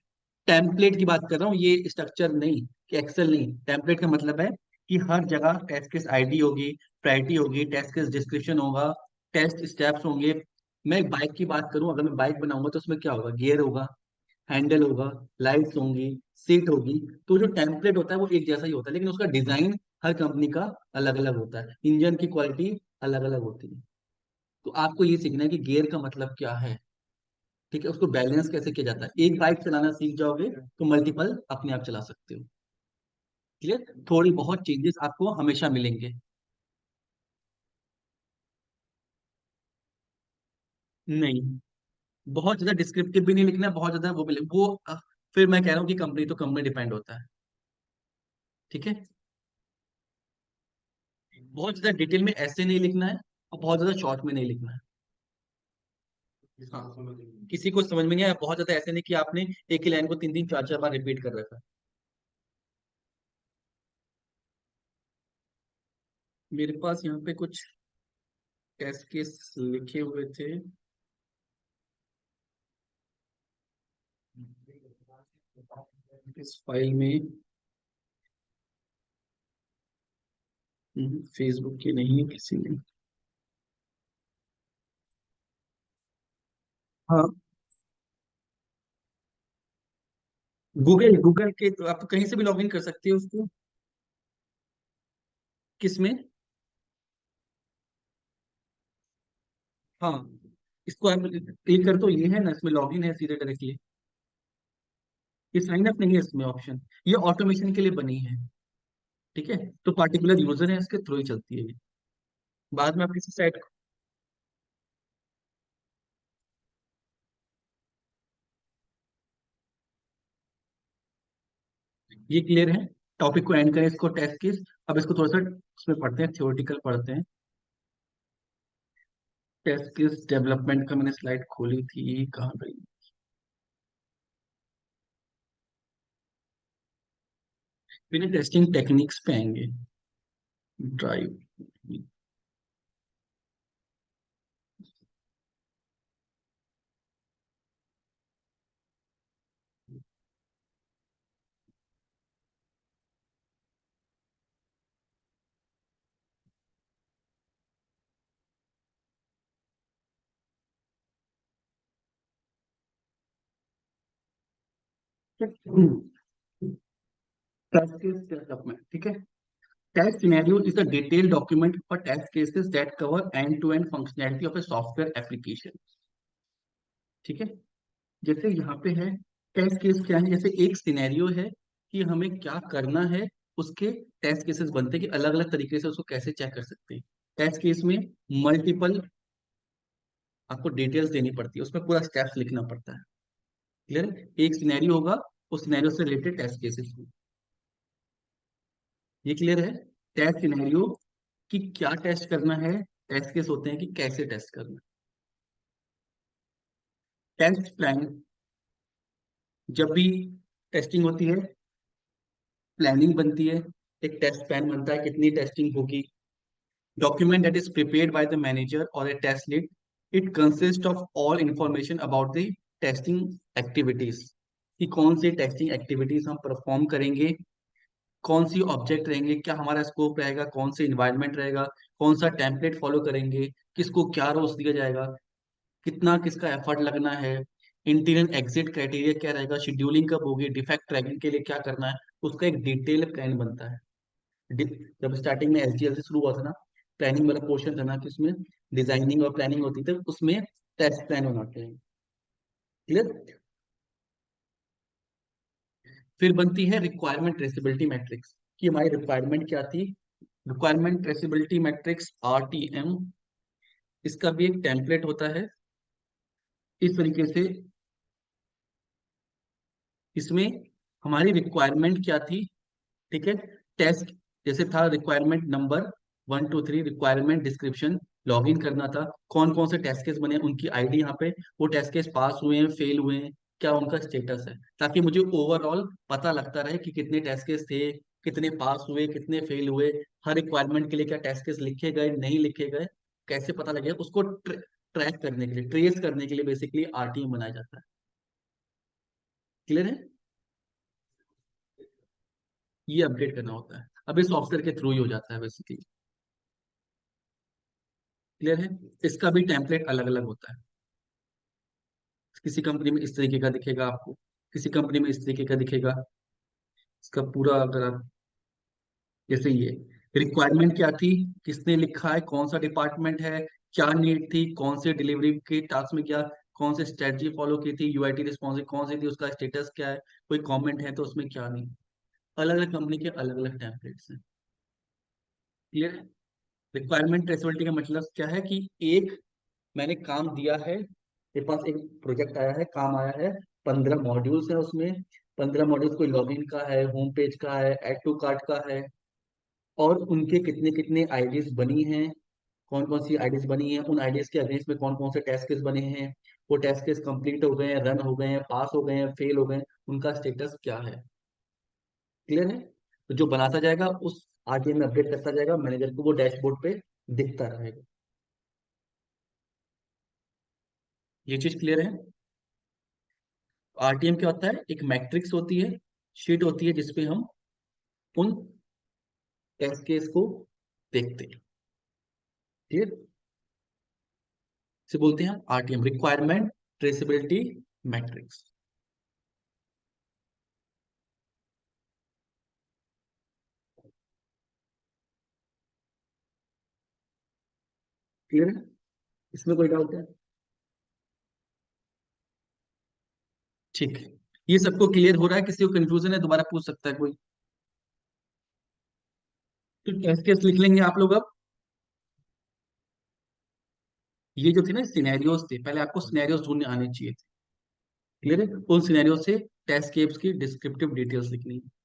टेम्पलेट की बात कर रहा हूँ, ये स्ट्रक्चर नहीं, कि एक्सेल नहीं। टेम्पलेट का मतलब है कि हर जगह टेस्ट केस आईडी होगी, प्रायोरिटी होगी, टेस्ट केस डिस्क्रिप्शन होगा, टेस्ट स्टेप्स होंगे। मैं एक बाइक की बात करूं, अगर मैं बाइक बनाऊंगा तो उसमें क्या होगा? गियर होगा, हैंडल होगा, लाइट्स होंगी, सीट होगी। तो जो टेम्पलेट होता है वो एक जैसा ही होता है, लेकिन उसका डिजाइन हर कंपनी का अलग अलग होता है, इंजन की क्वालिटी अलग अलग होती है। तो आपको ये सीखना है कि गियर का मतलब क्या है, ठीक है, उसको बैलेंस कैसे किया जाता है। एक बाइक चलाना सीख जाओगे तो मल्टीपल अपने आप चला सकते हो। क्लियर। थोड़ी बहुत चेंजेस आपको हमेशा मिलेंगे। नहीं, बहुत ज्यादा डिस्क्रिप्टिव भी नहीं लिखना है, बहुत ज्यादा वो भी वो फिर मैं कह रहा हूँ कि कंपनी तो कंपनी डिपेंड होता है। ठीक है। बहुत ज्यादा डिटेल में ऐसे नहीं लिखना है, और बहुत ज्यादा शॉर्ट में नहीं लिखना है। हाँ, किसी को समझ में नहीं आया, बहुत ज्यादा ऐसे नहीं कि आपने एक ही लाइन को 3 3 4 4 बार रिपीट कर रखा है। मेरे पास यहाँ पे कुछ टेस्ट केस लिखे हुए थे इस फाइल में। फेसबुक के नहीं है किसी ने। हाँ, गूगल गूगल के तो आप कहीं से भी लॉग इन कर सकते हो उसको। किसमें? हाँ, इसको आप क्लिक कर, तो ये है ना, इसमें लॉगिन है सीधे डायरेक्टली। ये साइन अप नहीं है इसमें ऑप्शन, ये ऑटोमेशन के लिए बनी है। ठीक है, तो पार्टिकुलर यूजर है इसके थ्रू ही चलती है ये। बाद में आप किसी साइट, ये क्लियर है। टॉपिक को एंड करें, इसको टेस्ट केस। अब इसको थोड़ा सा उसमें पढ़ते हैं, थ्योरेटिकल पढ़ते हैं। टेस्ट केस डेवलपमेंट का मैंने स्लाइड खोली थी, कहाँ गई? फिर टेस्टिंग टेक्निक्स पे आएंगे। ड्राइव। टेस्ट केस डेवलपमेंट, ठीक है। Test scenario is a detailed document for test cases that cover end-to-end functionality of a software application. ठीक है, जैसे यहाँ पे है, टेस्ट केस क्या है, जैसे एक सिनेरियो है कि हमें क्या करना है, उसके टेस्ट केसेस बनते हैं कि अलग अलग तरीके से उसको कैसे चेक कर सकते हैं। टेस्ट केस में मल्टीपल आपको डिटेल्स देनी पड़ती है, उसमें पूरा स्टेप्स लिखना पड़ता है। क्लियर है, एक सिनेरियो होगा, उस सिनेरियो से रिलेटेड टेस्ट केसेस। ये क्लियर है। टेस्ट सिनेरियो कि क्या टेस्ट करना है, टेस्ट केस होते हैं कि कैसे टेस्ट करना है। टेस्ट प्लान, जब भी टेस्टिंग होती है, प्लानिंग बनती है, एक टेस्ट प्लान बनता है कितनी टेस्टिंग होगी। Document that is prepared by the manager और a test lead, it consist of all information about the testing activities, कि कौन सी टेस्टिंग एक्टिविटीज हम परफॉर्म करेंगे, कौन सी ऑब्जेक्ट रहेंगे, क्या हमारा स्कोप रहेगा, कौन से इन्वायरमेंट रहेगा, कौन सा टेम्पलेट फॉलो करेंगे, किसको क्या रोल्स दिया जाएगा, कितना किसका एफर्ट लगना है, इंटीरियर एग्जिट क्राइटेरिया क्या रहेगा, शेड्यूलिंग कब होगी, डिफेक्ट ट्रैकिंग के लिए क्या करना है, उसका एक डिटेल प्लान बनता है। जब स्टार्टिंग में एसडीएल से शुरू हुआ था ना, प्लानिंग वाला पोर्शन था ना, कि उसमें डिजाइनिंग और प्लानिंग होती थी, उसमें टेस्ट प्लान बनाते हैं। क्लियर। फिर बनती है रिक्वायरमेंट ट्रेसेबिलिटी मैट्रिक्स, कि हमारी रिक्वायरमेंट क्या थी। रिक्वायरमेंट ट्रेसेबिलिटी मैट्रिक्स, आरटीएम, इसका भी एक टेम्पलेट होता है इस तरीके से। इसमें हमारी रिक्वायरमेंट क्या थी, ठीक है। टेस्ट जैसे था, requirement number 1 2 3, requirement description, log in करना था, कौन कौन से टेस्ट केस बने, उनकी आईडी यहाँ पे, वो टेस्ट केस पास हुए हैं, फेल हुए हैं, क्या उनका स्टेटस है, ताकि मुझे ओवरऑल पता लगता रहे कि कितने टेस्ट केस थे, कितने पास हुए, कितने फेल हुए, हर रिक्वायरमेंट के लिए क्या टेस्ट केस लिखे गए, नहीं लिखे गए, कैसे पता लगेगा उसको। ट्रैक करने के लिए, ट्रेस करने के लिए बेसिकली आरटीएम बनाया जाता है। क्लियर है। ये अपडेट करना होता है, अब इस सॉफ्टवेयर के थ्रू ही हो जाता है बेसिकली। क्लियर है। इसका भी टेम्पलेट अलग अलग होता है, किसी कंपनी में इस तरीके का दिखेगा आपको, किसी कंपनी में इस तरीके का दिखेगा। इसका पूरा अगर आप, जैसे ये रिक्वायरमेंट क्या थी, किसने लिखा है, कौन सा डिपार्टमेंट है, क्या नीड थी, कौन से डिलीवरी के टास्क में क्या, कौन से स्ट्रेटजी फॉलो की थी, यूआईटी रिस्पॉन्सिव कौन सी थी, उसका स्टेटस क्या है, कोई कमेंट है तो उसमें क्या नहीं। अलग अलग कंपनी के अलग अलग टेम्पलेट्स हैं। क्लियर है। रिक्वायरमेंट ट्रेसेबिलिटी का मतलब क्या है, कि एक मैंने काम दिया है, मेरे पास एक प्रोजेक्ट आया है, काम आया है, 15 मॉड्यूल्स है उसमें, 15 मॉड्यूल्स कोई लॉगिन का है, होम पेज का है, ऐड टू कार्ट का है, और उनके कितने कितने आईडीज बनी हैं, कौन कौन सी आईडीज बनी हैं, उन आईडीज के अगेंस्ट में कौन कौन से टेस्ट केस बने हैं, वो टेस्ट केस कंप्लीट हो गए हैं, रन हो गए हैं, पास हो गए हैं, फेल हो गए हैं, उनका स्टेटस क्या है। क्लियर है। तो जो बनाता जाएगा उस आरटीएम में अपडेट करता जाएगा, मैनेजर को वो डैशबोर्ड पे दिखता रहेगा। ये चीज क्लियर है। आरटीएम क्या होता है, एक मैट्रिक्स होती है, शीट होती है, जिसपे हम उन टेस्ट केस को देखते हैं। क्लियर। से बोलते हैं RTM, requirement traceability matrix. Clear है। इसमें कोई डाउट है? ठीक है। ये सबको क्लियर हो रहा है, किसी को कंफ्यूजन है दोबारा पूछ सकता है कोई। तो टेस्ट केस लिख लेंगे आप लोग अब। ये जो थे ना सिनेरियोज थे, पहले आपको सिनेरियोज ढूंढने आने चाहिए थे। क्लियर है? उन सिनेरियो से टेस्ट केस की डिस्क्रिप्टिव डिटेल्स लिखनी है।